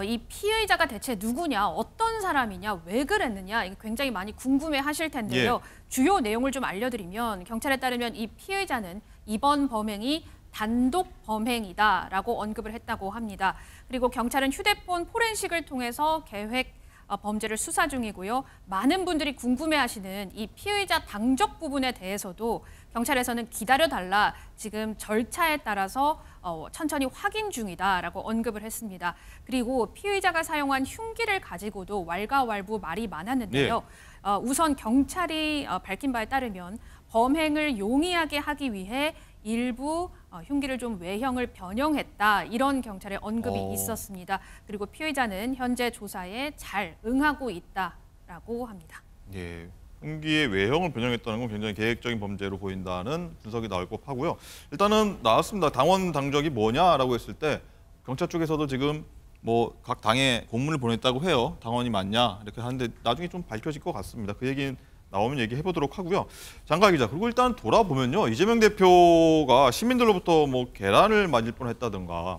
이 피의자가 대체 누구냐, 어떤 사람이냐, 왜 그랬느냐 이게 굉장히 많이 궁금해하실 텐데요. 주요 내용을 좀 알려드리면 경찰에 따르면 이 피의자는 이번 범행이 단독 범행이다라고 언급을 했다고 합니다. 그리고 경찰은 휴대폰 포렌식을 통해서 계획 범죄를 수사 중이고요. 많은 분들이 궁금해하시는 이 피의자 당적 부분에 대해서도 경찰에서는 기다려달라, 지금 절차에 따라서 천천히 확인 중이다라고 언급을 했습니다. 그리고 피의자가 사용한 흉기를 가지고도 왈가왈부 말이 많았는데요. 우선 경찰이 밝힌 바에 따르면 범행을 용이하게 하기 위해 일부 흉기를 좀 외형을 변형했다, 이런 경찰의 언급이 있었습니다. 그리고 피의자는 현재 조사에 잘 응하고 있다라고 합니다. 예, 흉기의 외형을 변형했다는 건 굉장히 계획적인 범죄로 보인다는 분석이 나올 법하고요. 일단은 나왔습니다. 당원 당적이 뭐냐라고 했을 때 경찰 쪽에서도 지금 뭐 각 당에 공문을 보냈다고 해요. 당원이 맞냐 이렇게 하는데 나중에 좀 밝혀질 것 같습니다. 그 얘기는 나오면 얘기해보도록 하고요. 장가 기자, 그리고 일단 돌아보면요. 이재명 대표가 시민들로부터 뭐 계란을 맞을 뻔했다든가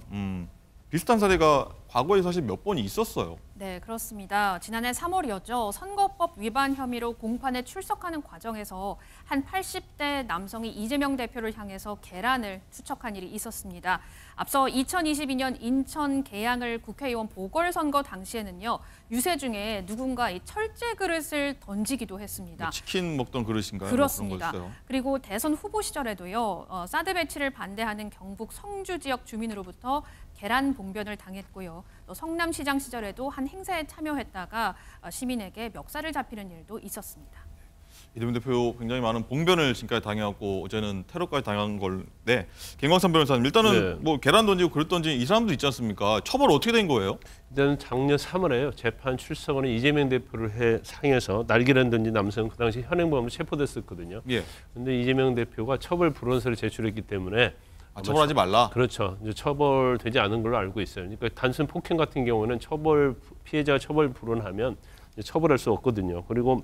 비슷한 사례가 과거에 사실 몇 번 있었어요. 네, 그렇습니다. 지난해 3월이었죠. 선거법 위반 혐의로 공판에 출석하는 과정에서 한 80대 남성이 이재명 대표를 향해서 계란을 투척한 일이 있었습니다. 앞서 2022년 인천 계양을 국회의원 보궐선거 당시에는요. 유세 중에 누군가 이 철제 그릇을 던지기도 했습니다. 뭐 치킨 먹던 그릇인가요? 그렇습니다. 뭐 그런 그리고 대선 후보 시절에도요. 사드 배치를 반대하는 경북 성주 지역 주민으로부터 계란 봉변을 당했고요. 또 성남시장 시절에도 한 행사에 참여했다가 시민에게 멱살을 잡히는 일도 있었습니다. 이재명 대표 굉장히 많은 봉변을 지금까지 당해왔고 어제는 테러까지 당한 건데 김광삼 변호사님, 일단은 뭐 계란 던지고 그릇 던진 이 사람도 있지 않습니까? 처벌 어떻게 된 거예요? 일단 작년 3월에요. 재판 출석하는 이재명 대표를 상해서 날계란 던진 남성은 그 당시 현행범으로 체포됐었거든요. 그런데 이재명 대표가 처벌 불원서를 제출했기 때문에 처벌하지 말라. 그렇죠. 이제 처벌되지 않은 걸로 알고 있어요. 그러니까 단순 폭행 같은 경우는 피해자가 처벌 불원하면 처벌할 수 없거든요. 그리고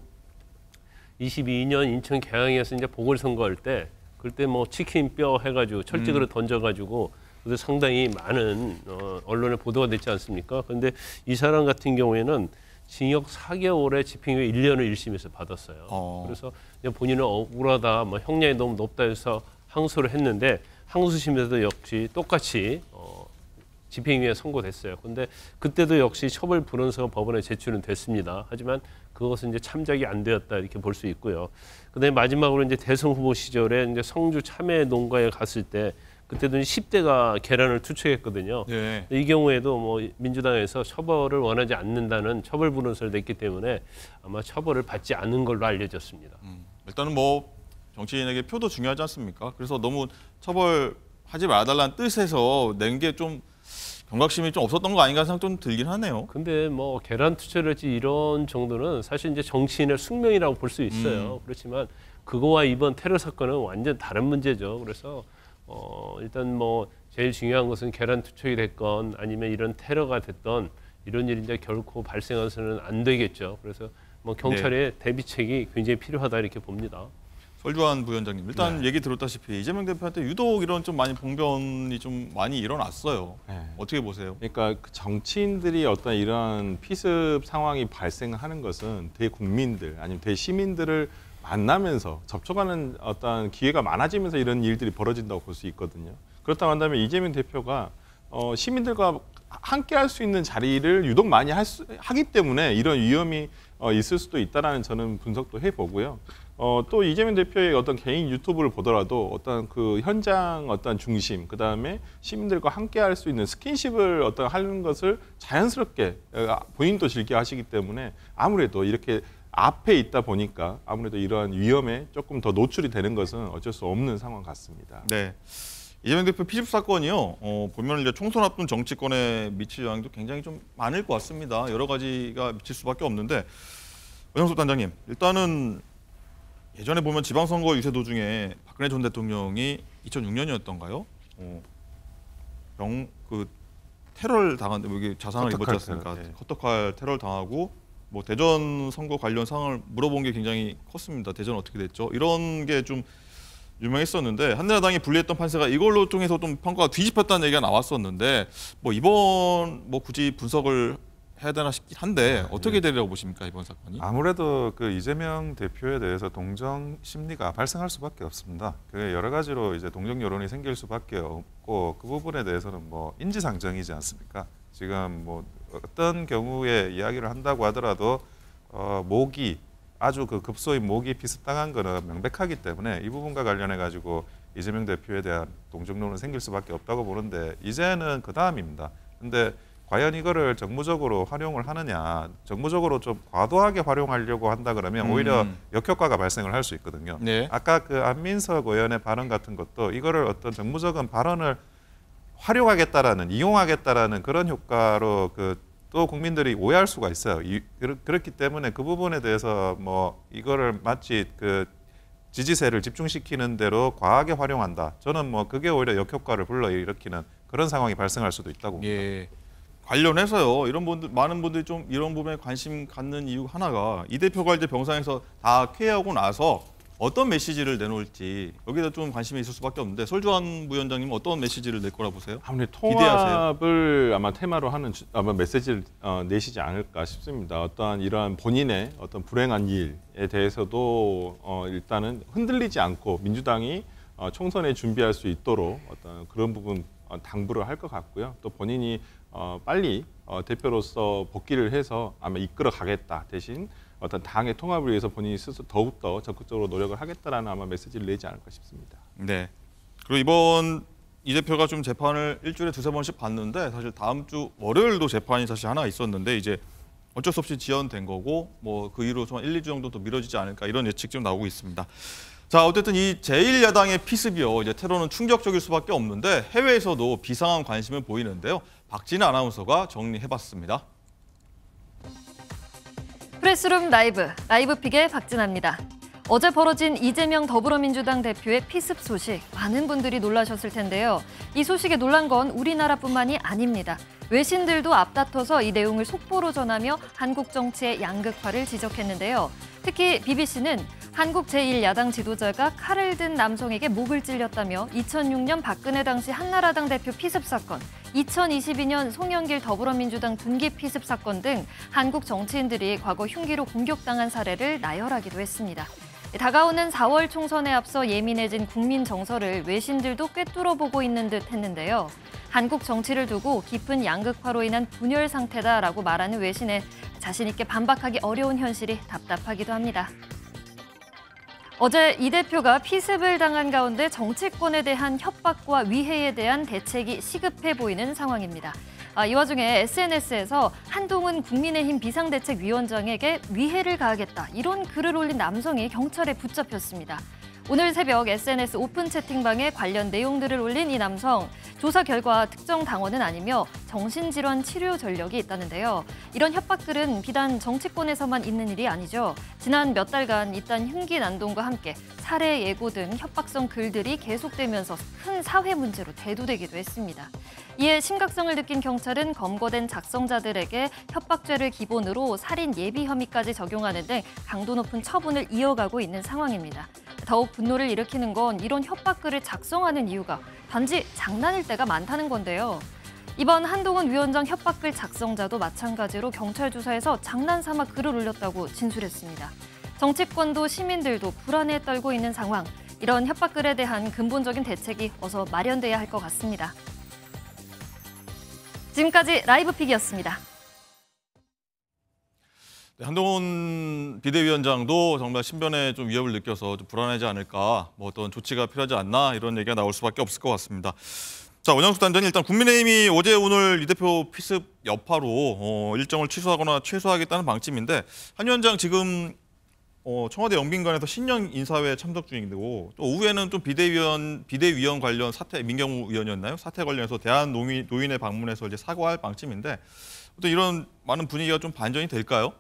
22년 인천 계양에서 이제 보궐선거할 때 그때 뭐 치킨 뼈 해가지고 철직으로 던져가지고 그때 상당히 많은 언론에 보도가 됐지 않습니까? 그런데 이 사람 같은 경우에는 징역 4개월에 집행유예 1년을 1심에서 받았어요. 그래서 본인은 억울하다, 뭐 형량이 너무 높다 해서 항소를 했는데 항소심에서도 역시 똑같이 집행유예 선고됐어요. 그런데 그때도 역시 처벌 불원서가 법원에 제출은 됐습니다. 하지만 그것은 이제 참작이 안 되었다 이렇게 볼 수 있고요. 그다음에 마지막으로 이제 대선 후보 시절에 이제 성주 참외 농가에 갔을 때 그때도 10대가 계란을 투척했거든요. 네. 이 경우에도 뭐 민주당에서 처벌을 원하지 않는다는 처벌 불원서를 냈기 때문에 아마 처벌을 받지 않은 걸로 알려졌습니다. 일단은 뭐 정치인에게 표도 중요하지 않습니까? 그래서 너무 처벌하지 말아달라는 뜻에서 낸 게 좀 경각심이 좀 없었던 거 아닌가 생각 좀 들긴 하네요. 근데 뭐 계란 투척을지 이런 정도는 사실 이제 정치인의 숙명이라고 볼 수 있어요. 그렇지만 그거와 이번 테러 사건은 완전 다른 문제죠. 그래서 일단 뭐 제일 중요한 것은 계란 투척이 됐건 아니면 이런 테러가 됐던 이런 일이 이제 결코 발생해서는 안 되겠죠. 그래서 뭐 경찰의 대비책이 굉장히 필요하다 이렇게 봅니다. 설주환 부위원장님, 일단 얘기 들었다시피 이재명 대표한테 유독 이런 좀 많이 봉변이 좀 많이 일어났어요. 어떻게 보세요? 그러니까 그 정치인들이 어떤 이런 피습 상황이 발생하는 것은 대국민들 아니면 대시민들을 만나면서 접촉하는 어떤 기회가 많아지면서 이런 일들이 벌어진다고 볼 수 있거든요. 그렇다고 한다면 이재명 대표가 시민들과 함께 할 수 있는 자리를 유독 많이 하기 때문에 이런 위험이 있을 수도 있다라는 저는 분석도 해보고요. 또 이재명 대표의 어떤 개인 유튜브를 보더라도 어떤 그 현장 어떤 중심, 그 다음에 시민들과 함께 할 수 있는 스킨십을 어떤 하는 것을 자연스럽게 본인도 즐겨 하시기 때문에 아무래도 이렇게 앞에 있다 보니까 아무래도 이러한 위험에 조금 더 노출이 되는 것은 어쩔 수 없는 상황 같습니다. 네. 이재명 대표 피습 사건이요. 보면 이제 총선 앞둔 정치권에 미칠 영향도 굉장히 좀 많을 것 같습니다. 여러 가지가 미칠 수밖에 없는데 원영석 단장님, 일단은 예전에 보면 지방선거 유세 도중에 박근혜 전 대통령이 2006년이었던가요? 테러를 당한데 이게 자상을 입었지 않습니까? 커터칼 테러를 당하고 뭐 대전 선거 관련 상황을 물어본 게 굉장히 컸습니다. 대전 어떻게 됐죠? 이런 게 좀 유명했었는데 한나라당이 분리했던 판세가 이걸로 통해서 좀 평가가 뒤집혔다는 얘기가 나왔었는데 뭐 이번 뭐 굳이 분석을 해야 되나 싶긴 한데 어떻게 되리라고 보십니까 이번 사건이? 아무래도 그 이재명 대표에 대해서 동정 심리가 발생할 수밖에 없습니다. 그 여러 가지로 이제 동정 여론이 생길 수밖에 없고 그 부분에 대해서는 뭐 인지상정이지 않습니까? 지금 뭐 어떤 경우에 이야기를 한다고 하더라도 모기 아주 그 급소인 모기 피습당한 거는 명백하기 때문에 이 부분과 관련해 가지고 이재명 대표에 대한 동정론은 생길 수밖에 없다고 보는데 이제는 그 다음입니다. 근데 과연 이거를 정무적으로 활용을 하느냐, 정무적으로 좀 과도하게 활용하려고 한다 그러면 오히려 역효과가 발생을 할 수 있거든요. 네. 아까 그 안민석 의원의 발언 같은 것도 이거를 어떤 정무적인 발언을 활용하겠다라는, 이용하겠다라는 그런 효과로 또 국민들이 오해할 수가 있어요. 그렇기 때문에 그 부분에 대해서 뭐 이거를 마치 그 지지세를 집중시키는 대로 과하게 활용한다. 저는 뭐 그게 오히려 역효과를 불러일으키는 그런 상황이 발생할 수도 있다고 봅니다. 예. 관련해서요. 이런 분들 많은 분들이 좀 이런 부분에 관심 갖는 이유 하나가 이 대표가 이제 병상에서 다 쾌하고 나서 어떤 메시지를 내놓을지 여기다 좀 관심이 있을 수밖에 없는데 설주환 부위원장님은 어떤 메시지를 낼 거라 보세요? 아무래도 통합을 아마 테마로 하는 아마 메시지를 내시지 않을까 싶습니다. 어떠한 이러한 본인의 어떤 불행한 일에 대해서도 일단은 흔들리지 않고 민주당이 총선에 준비할 수 있도록 어떤 그런 부분 당부를 할 것 같고요. 또 본인이 빨리 대표로서 복귀를 해서 아마 이끌어 가겠다 대신 어떤 당의 통합을 위해서 본인이 스스로 더욱더 적극적으로 노력을 하겠다라는 아마 메시지를 내지 않을까 싶습니다. 네. 그리고 이번 이 대표가 좀 재판을 일주일에 2-3번씩 받는데 사실 다음 주 월요일도 재판이 사실 하나 있었는데 이제 어쩔 수 없이 지연된 거고 뭐 그 이후로 좀 1-2주 정도 또 미뤄지지 않을까 이런 예측 좀 나오고 있습니다. 자, 어쨌든 이 제1야당의 피습이요. 이제 테러는 충격적일 수밖에 없는데 해외에서도 비상한 관심을 보이는데요. 박진아 아나운서가 정리해봤습니다. 프레스룸 라이브픽의 박진아입니다. 어제 벌어진 이재명 더불어민주당 대표의 피습 소식, 많은 분들이 놀라셨을 텐데요. 이 소식에 놀란 건 우리나라뿐만이 아닙니다. 외신들도 앞다퉈서 이 내용을 속보로 전하며 한국 정치의 양극화를 지적했는데요. 특히 BBC는 한국 제1야당 지도자가 칼을 든 남성에게 목을 찔렸다며 2006년 박근혜 당시 한나라당 대표 피습 사건, 2022년 송영길 더불어민주당 분기 피습 사건 등 한국 정치인들이 과거 흉기로 공격당한 사례를 나열하기도 했습니다. 다가오는 4월 총선에 앞서 예민해진 국민 정서를 외신들도 꿰뚫어 보고 있는 듯 했는데요. 한국 정치를 두고 깊은 양극화로 인한 분열 상태다라고 말하는 외신에 자신 있게 반박하기 어려운 현실이 답답하기도 합니다. 어제 이 대표가 피습을 당한 가운데 정치권에 대한 협박과 위해에 대한 대책이 시급해 보이는 상황입니다. 이 와중에 SNS에서 한동훈 국민의힘 비상대책위원장에게 위해를 가하겠다 이런 글을 올린 남성이 경찰에 붙잡혔습니다. 오늘 새벽 SNS 오픈 채팅방에 관련 내용들을 올린 이 남성, 조사 결과 특정 당원은 아니며 정신질환 치료 전력이 있다는데요. 이런 협박들은 비단 정치권에서만 있는 일이 아니죠. 지난 몇 달간 잇단 흉기 난동과 함께 살해 예고 등 협박성 글들이 계속되면서 큰 사회 문제로 대두되기도 했습니다. 이에 심각성을 느낀 경찰은 검거된 작성자들에게 협박죄를 기본으로 살인 예비 혐의까지 적용하는 등 강도 높은 처분을 이어가고 있는 상황입니다. 더욱 분노를 일으키는 건 이런 협박글을 작성하는 이유가 단지 장난일 때가 많다는 건데요. 이번 한동훈 위원장 협박글 작성자도 마찬가지로 경찰 조사에서 장난삼아 글을 올렸다고 진술했습니다. 정치권도 시민들도 불안에 떨고 있는 상황. 이런 협박글에 대한 근본적인 대책이 어서 마련돼야 할 것 같습니다. 지금까지 라이브픽이었습니다. 네, 한동훈 비대위원장도 정말 신변에 좀 위협을 느껴서 좀 불안하지 않을까, 뭐 어떤 조치가 필요하지 않나 이런 얘기가 나올 수밖에 없을 것 같습니다. 자, 원영숙 단장님, 일단 국민의힘이 어제 오늘 이 대표 피습 여파로 일정을 취소하거나 최소화하겠다는 방침인데 한 위원장 지금 청와대 영빈관에서 신년 인사회에 참석 중이고 또 오후에는 좀 비대위원 관련 사퇴, 민경우 의원이었나요? 사퇴 관련해서 대한노인회 방문해서 이제 사과할 방침인데 또 이런 많은 분위기가 좀 반전이 될까요?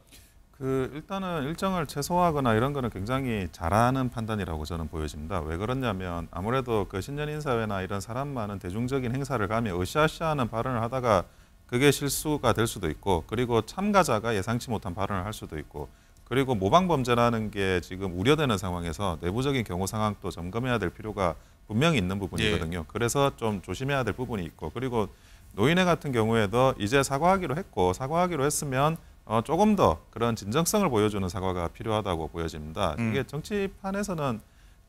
일단은 일정을 최소화하거나 이런 거는 굉장히 잘하는 판단이라고 저는 보여집니다. 왜 그러냐면 아무래도 그 신년 인사회나 이런 사람 많은 대중적인 행사를 가면 으쌰으쌰하는 발언을 하다가 그게 실수가 될 수도 있고, 그리고 참가자가 예상치 못한 발언을 할 수도 있고, 그리고 모방 범죄라는 게 지금 우려되는 상황에서 내부적인 경우 상황도 점검해야 될 필요가 분명히 있는 부분이거든요. 예. 그래서 좀 조심해야 될 부분이 있고, 그리고 노인회 같은 경우에도 이제 사과하기로 했으면 조금 더 그런 진정성을 보여주는 사과가 필요하다고 보여집니다. 이게 정치판에서는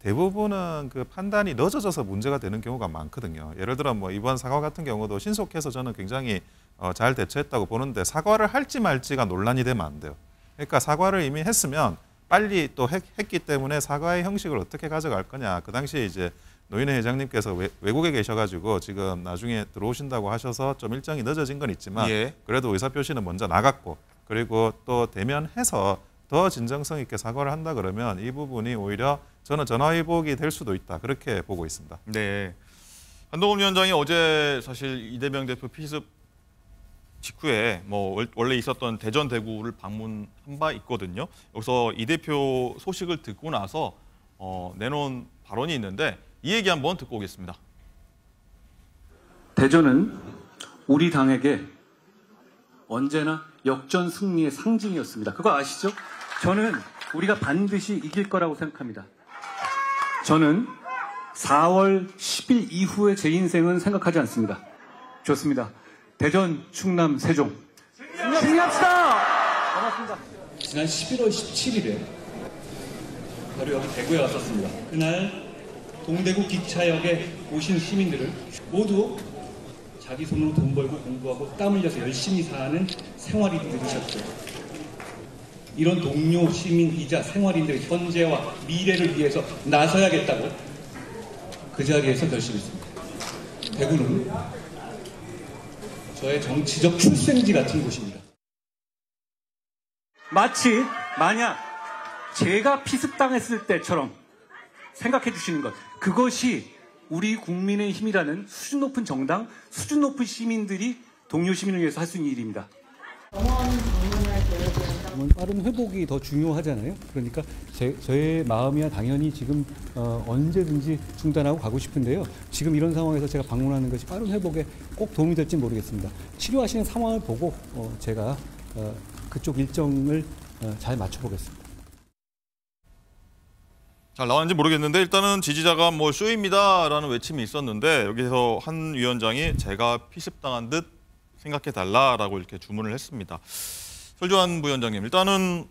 대부분은 그 판단이 늦어져서 문제가 되는 경우가 많거든요. 예를 들어 뭐 이번 사과 같은 경우도 신속해서 저는 굉장히 잘 대처했다고 보는데 사과를 할지 말지가 논란이 되면 안 돼요. 그러니까 사과를 이미 했으면 빨리 또 했기 때문에 사과의 형식을 어떻게 가져갈 거냐. 그 당시에 이제 노인회 회장님께서 외국에 계셔가지고 지금 나중에 들어오신다고 하셔서 좀 일정이 늦어진 건 있지만 예. 그래도 의사표시는 먼저 나갔고, 그리고 또 대면해서 더 진정성 있게 사과를 한다 그러면 이 부분이 오히려 저는 전화위복이 될 수도 있다, 그렇게 보고 있습니다. 네, 한동훈 위원장이 어제 사실 이재명 대표 피습 직후에 뭐 원래 있었던 대전 대구를 방문한 바 있거든요. 여기서 이 대표 소식을 듣고 나서 내놓은 발언이 있는데 이 얘기 한번 듣고 오겠습니다. 대전은 우리 당에게 언제나 역전 승리의 상징이었습니다. 그거 아시죠? 저는 우리가 반드시 이길 거라고 생각합니다. 저는 4월 10일 이후의 제 인생은 생각하지 않습니다. 좋습니다. 대전, 충남, 세종. 승리합시다! 고맙습니다. 지난 11월 17일에 바로 여기 대구에 왔었습니다. 그날 동대구 기차역에 오신 시민들을 모두 자기 손으로 돈 벌고 공부하고 땀 흘려서 열심히 사는 생활인들이 되셨죠. 이런 동료 시민이자 생활인들의 현재와 미래를 위해서 나서야겠다고 그 자리에서 결심했습니다. 대구는 저의 정치적 출생지 같은 곳입니다. 마치 만약 제가 피습당했을 때처럼 생각해 주시는 것, 그것이 우리 국민의 힘이라는 수준 높은 정당, 수준 높은 시민들이 동료 시민을 위해서 할 수 있는 일입니다. 빠른 회복이 더 중요하잖아요. 그러니까 저의 마음이야 당연히 지금 언제든지 중단하고 가고 싶은데요. 지금 이런 상황에서 제가 방문하는 것이 빠른 회복에 꼭 도움이 될지 모르겠습니다. 치료하시는 상황을 보고 제가 그쪽 일정을 잘 맞춰보겠습니다. 잘 나왔는지 모르겠는데 일단은 지지자가 뭐 쇼입니다라는 외침이 있었는데 여기서 한 위원장이 제가 피습당한 듯 생각해달라라고 이렇게 주문을 했습니다. 설주환 부위원장님, 일단은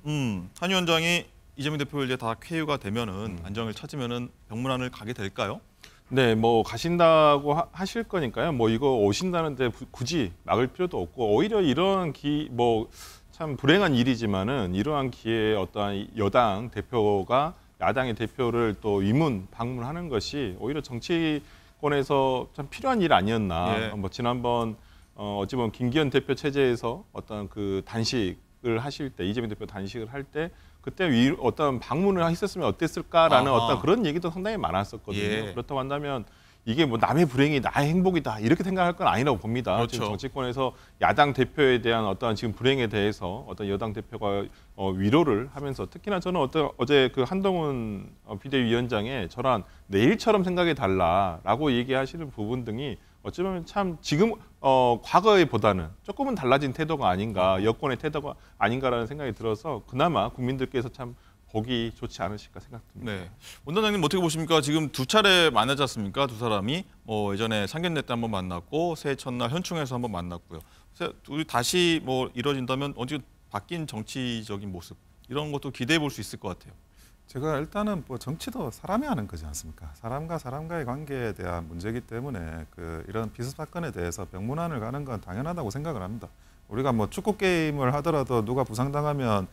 한 위원장이 이재명 대표 이제 다 쾌유가 되면은 안정을 찾으면은 병문안을 가게 될까요? 네, 뭐 가신다고 하실 거니까요. 뭐 이거 오신다는데 굳이 막을 필요도 없고 오히려 이런 참 불행한 일이지만은 이러한 기회에 어떠한 여당 대표가 야당의 대표를 또 방문하는 것이 오히려 정치권에서 참 필요한 일 아니었나. 예. 뭐 지난번 어찌 보면 김기현 대표 체제에서 어떤 그 단식을 하실 때 이재명 대표 단식을 할 때 그때 어떤 방문을 했었으면 어땠을까라는 어떤 그런 얘기도 상당히 많았었거든요. 예. 그렇다고 한다면 이게 뭐 남의 불행이 나의 행복이다 이렇게 생각할 건 아니라고 봅니다. 그렇죠. 지금 정치권에서 야당 대표에 대한 어떤 지금 불행에 대해서 어떤 여당 대표가 위로를 하면서 특히나 저는 어제 그 한동훈 비대위원장의 저런 내일처럼 생각해 달라라고 얘기하시는 부분 등이 어쩌면 참 지금 과거에보다는 조금은 달라진 태도가 아닌가, 여권의 태도가 아닌가라는 생각이 들어서 그나마 국민들께서 참 보기 좋지 않으실까 생각됩니다. 네, 원장님 어떻게 보십니까? 지금 두 차례 만나지 않습니까? 두 사람이 예전에 상견례 때 한번 만났고 새해 첫날 현충에서 한번 만났고요. 그래서 우리 다시 이뤄진다면 언제 바뀐 정치적인 모습 이런 것도 기대해 볼 수 있을 것 같아요. 제가 일단은 뭐 정치도 사람이 하는 거지 않습니까? 사람과 사람과의 관계에 대한 문제이기 때문에 이런 비슷 사건에 대해서 병문안을 가는 건 당연하다고 생각을 합니다. 우리가 뭐 축구 게임을 하더라도 누가 부상당하면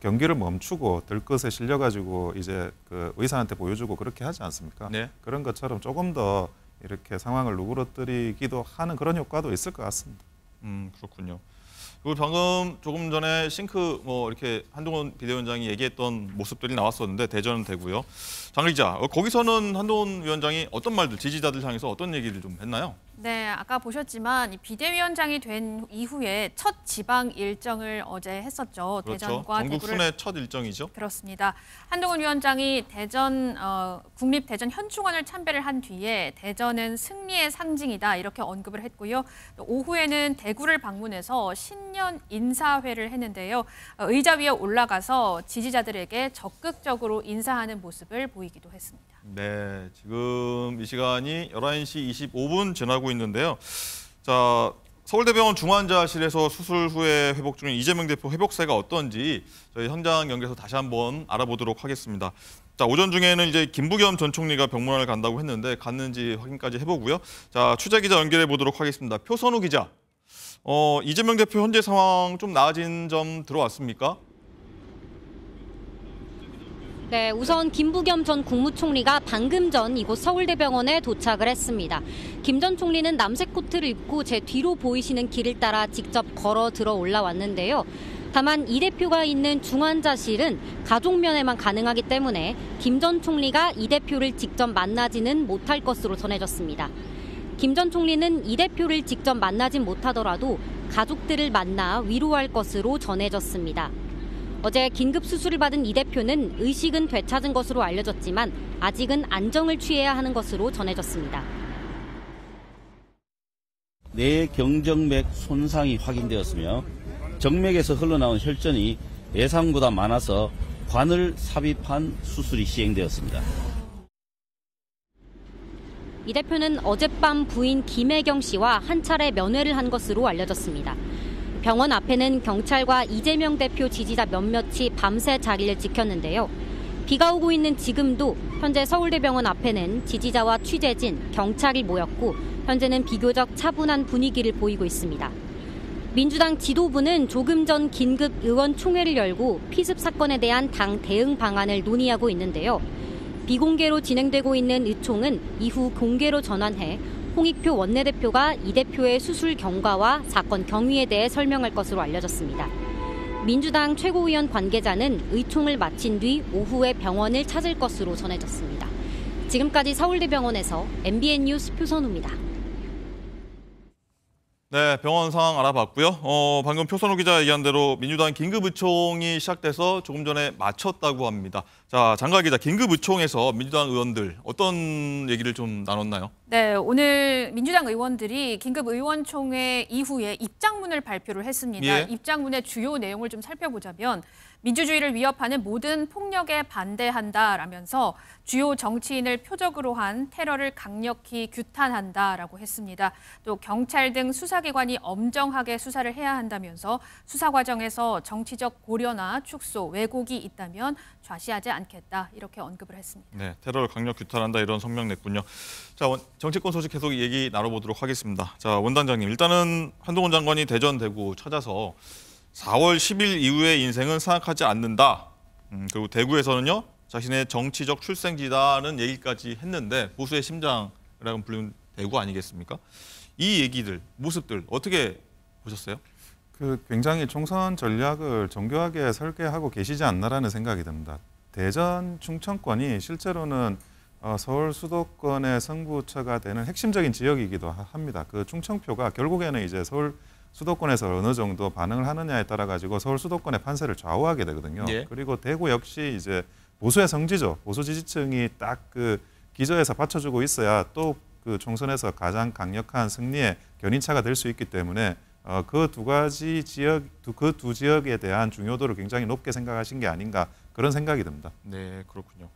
경기를 멈추고 들것에 실려가지고 이제 그 의사한테 보여주고 그렇게 하지 않습니까? 네. 그런 것처럼 조금 더 이렇게 상황을 누그러뜨리기도 하는 그런 효과도 있을 것 같습니다. 그렇군요. 그리고 방금 조금 전에 이렇게 한동훈 비대위원장이 얘기했던 모습들이 나왔었는데 대전은 되고요. 장 기자, 거기서는 한동훈 위원장이 어떤 말들, 지지자들 향해서 어떤 얘기를 좀 했나요? 네, 아까 보셨지만 이 비대위원장이 된 이후에 첫 지방 일정을 어제 했었죠. 그렇죠. 대전과 전국 대구를. 순회 첫 일정이죠. 그렇습니다. 한동훈 위원장이 국립대전 현충원을 참배를 한 뒤에 대전은 승리의 상징이다 이렇게 언급을 했고요. 또 오후에는 대구를 방문해서 신년 인사회를 했는데요. 의자 위에 올라가서 지지자들에게 적극적으로 인사하는 모습을 보이기도 했습니다. 네, 지금 이 시간이 11시 25분 지나고 있는데요. 자, 서울대병원 중환자실에서 수술 후에 회복 중인 이재명 대표 회복세가 어떤지 저희 현장 연결해서 다시 한번 알아보도록 하겠습니다. 자, 오전 중에는 이제 김부겸 전 총리가 병문안을 간다고 했는데 갔는지 확인까지 해보고요. 자, 취재 기자 연결해 보도록 하겠습니다. 표선우 기자, 이재명 대표 현재 상황 좀 나아진 점 들어왔습니까? 네, 우선 김부겸 전 국무총리가 방금 전 이곳 서울대병원에 도착을 했습니다. 김 전 총리는 남색 코트를 입고 제 뒤로 보이시는 길을 따라 직접 걸어 들어 올라왔는데요. 다만 이 대표가 있는 중환자실은 가족 면회만 가능하기 때문에 김 전 총리가 이 대표를 직접 만나지는 못할 것으로 전해졌습니다. 김 전 총리는 이 대표를 직접 만나진 못하더라도 가족들을 만나 위로할 것으로 전해졌습니다. 어제 긴급 수술을 받은 이 대표는 의식은 되찾은 것으로 알려졌지만 아직은 안정을 취해야 하는 것으로 전해졌습니다. 뇌경정맥 손상이 확인되었으며 정맥에서 흘러나온 혈전이 예상보다 많아서 관을 삽입한 수술이 시행되었습니다. 이 대표는 어젯밤 부인 김혜경 씨와 한 차례 면회를 한 것으로 알려졌습니다. 병원 앞에는 경찰과 이재명 대표 지지자 몇몇이 밤새 자리를 지켰는데요. 비가 오고 있는 지금도 현재 서울대병원 앞에는 지지자와 취재진, 경찰이 모였고 현재는 비교적 차분한 분위기를 보이고 있습니다. 민주당 지도부는 조금 전 긴급 의원총회를 열고 피습 사건에 대한 당 대응 방안을 논의하고 있는데요. 비공개로 진행되고 있는 의총은 이후 공개로 전환해 홍익표 원내대표가 이 대표의 수술 경과와 사건 경위에 대해 설명할 것으로 알려졌습니다. 민주당 최고위원 관계자는 의총을 마친 뒤 오후에 병원을 찾을 것으로 전해졌습니다. 지금까지 서울대병원에서 MBN 뉴스 표선우입니다. 네, 병원 상황 알아봤고요. 방금 표선우 기자 얘기한 대로 민주당 긴급의총이 시작돼서 조금 전에 마쳤다고 합니다. 자, 장가 기자, 긴급의총에서 민주당 의원들 어떤 얘기를 좀 나눴나요? 네, 오늘 민주당 의원들이 긴급의원총회 이후에 입장문을 발표를 했습니다. 예. 입장문의 주요 내용을 좀 살펴보자면 민주주의를 위협하는 모든 폭력에 반대한다라면서 주요 정치인을 표적으로 한 테러를 강력히 규탄한다라고 했습니다. 또 경찰 등 수사기관이 엄정하게 수사를 해야 한다면서 수사 과정에서 정치적 고려나 축소, 왜곡이 있다면 좌시하지 않겠다 이렇게 언급을 했습니다. 네, 테러를 강력 규탄한다 이런 성명 냈군요. 자, 정치권 소식 계속 얘기 나눠보도록 하겠습니다. 자, 원단장님, 일단은 한동훈 장관이 대전, 대구 찾아서 4월 10일 이후의 인생은 생각하지 않는다. 그리고 대구에서는요, 자신의 정치적 출생지다는 얘기까지 했는데 보수의 심장이라고 불리는 대구 아니겠습니까? 이 얘기들, 모습들 어떻게 보셨어요? 굉장히 총선 전략을 정교하게 설계하고 계시지 않나라는 생각이 듭니다. 대전 충청권이 실제로는 서울 수도권의 승부처가 되는 핵심적인 지역이기도 합니다. 그 충청표가 결국에는 이제 서울 수도권에서 어느 정도 반응을 하느냐에 따라 가지고 서울 수도권의 판세를 좌우하게 되거든요. 예. 그리고 대구 역시 이제 보수의 성지죠. 보수 지지층이 딱 그 기저에서 받쳐주고 있어야 또 그 총선에서 가장 강력한 승리의 견인차가 될 수 있기 때문에 그 두 가지 지역, 그 두 지역에 대한 중요도를 굉장히 높게 생각하신 게 아닌가 그런 생각이 듭니다. 네, 그렇군요.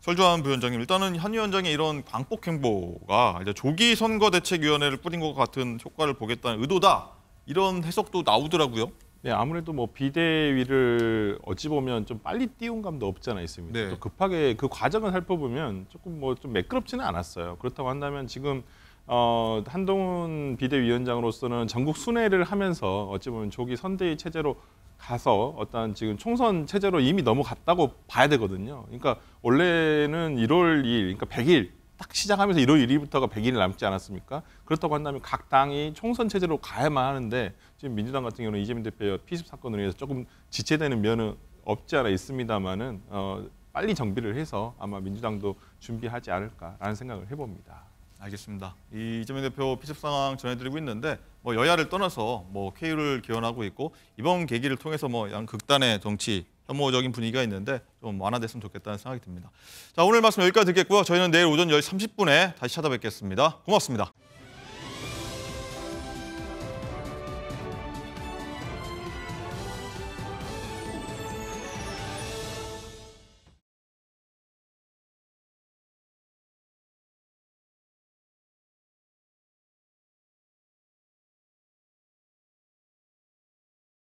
설주환 부위원장님, 일단은 한 위원장의 이런 광폭 행보가 이제 조기 선거대책위원회를 꾸린 것 같은 효과를 보겠다는 의도다. 이런 해석도 나오더라고요. 네, 아무래도 뭐 비대위를 어찌 보면 좀 빨리 띄운 감도 없지 않아 있습니다. 네. 또 급하게 그 과정을 살펴보면 조금 뭐 좀 매끄럽지는 않았어요. 그렇다고 한다면 지금 한동훈 비대위원장으로서는 전국 순회를 하면서 어찌 보면 조기 선대위 체제로 가서 어떤 지금 총선 체제로 이미 넘어갔다고 봐야 되거든요. 그러니까 원래는 1월 2일, 그러니까 100일 딱 시작하면서 1월 1일부터가 100일 남지 않았습니까? 그렇다고 한다면 각 당이 총선 체제로 가야만 하는데 지금 민주당 같은 경우는 이재명 대표의 피습 사건으로 인해서 조금 지체되는 면은 없지 않아 있습니다만은 빨리 정비를 해서 아마 민주당도 준비하지 않을까라는 생각을 해봅니다. 알겠습니다. 이 이재명 대표 피습 상황 전해드리고 있는데 뭐 여야를 떠나서 뭐 KU를 기원하고 있고 이번 계기를 통해서 뭐 양 극단의 정치 혐오적인 분위기가 있는데 좀 완화됐으면 좋겠다는 생각이 듭니다. 자, 오늘 말씀 여기까지 듣겠고요. 저희는 내일 오전 10시 30분에 다시 찾아뵙겠습니다. 고맙습니다.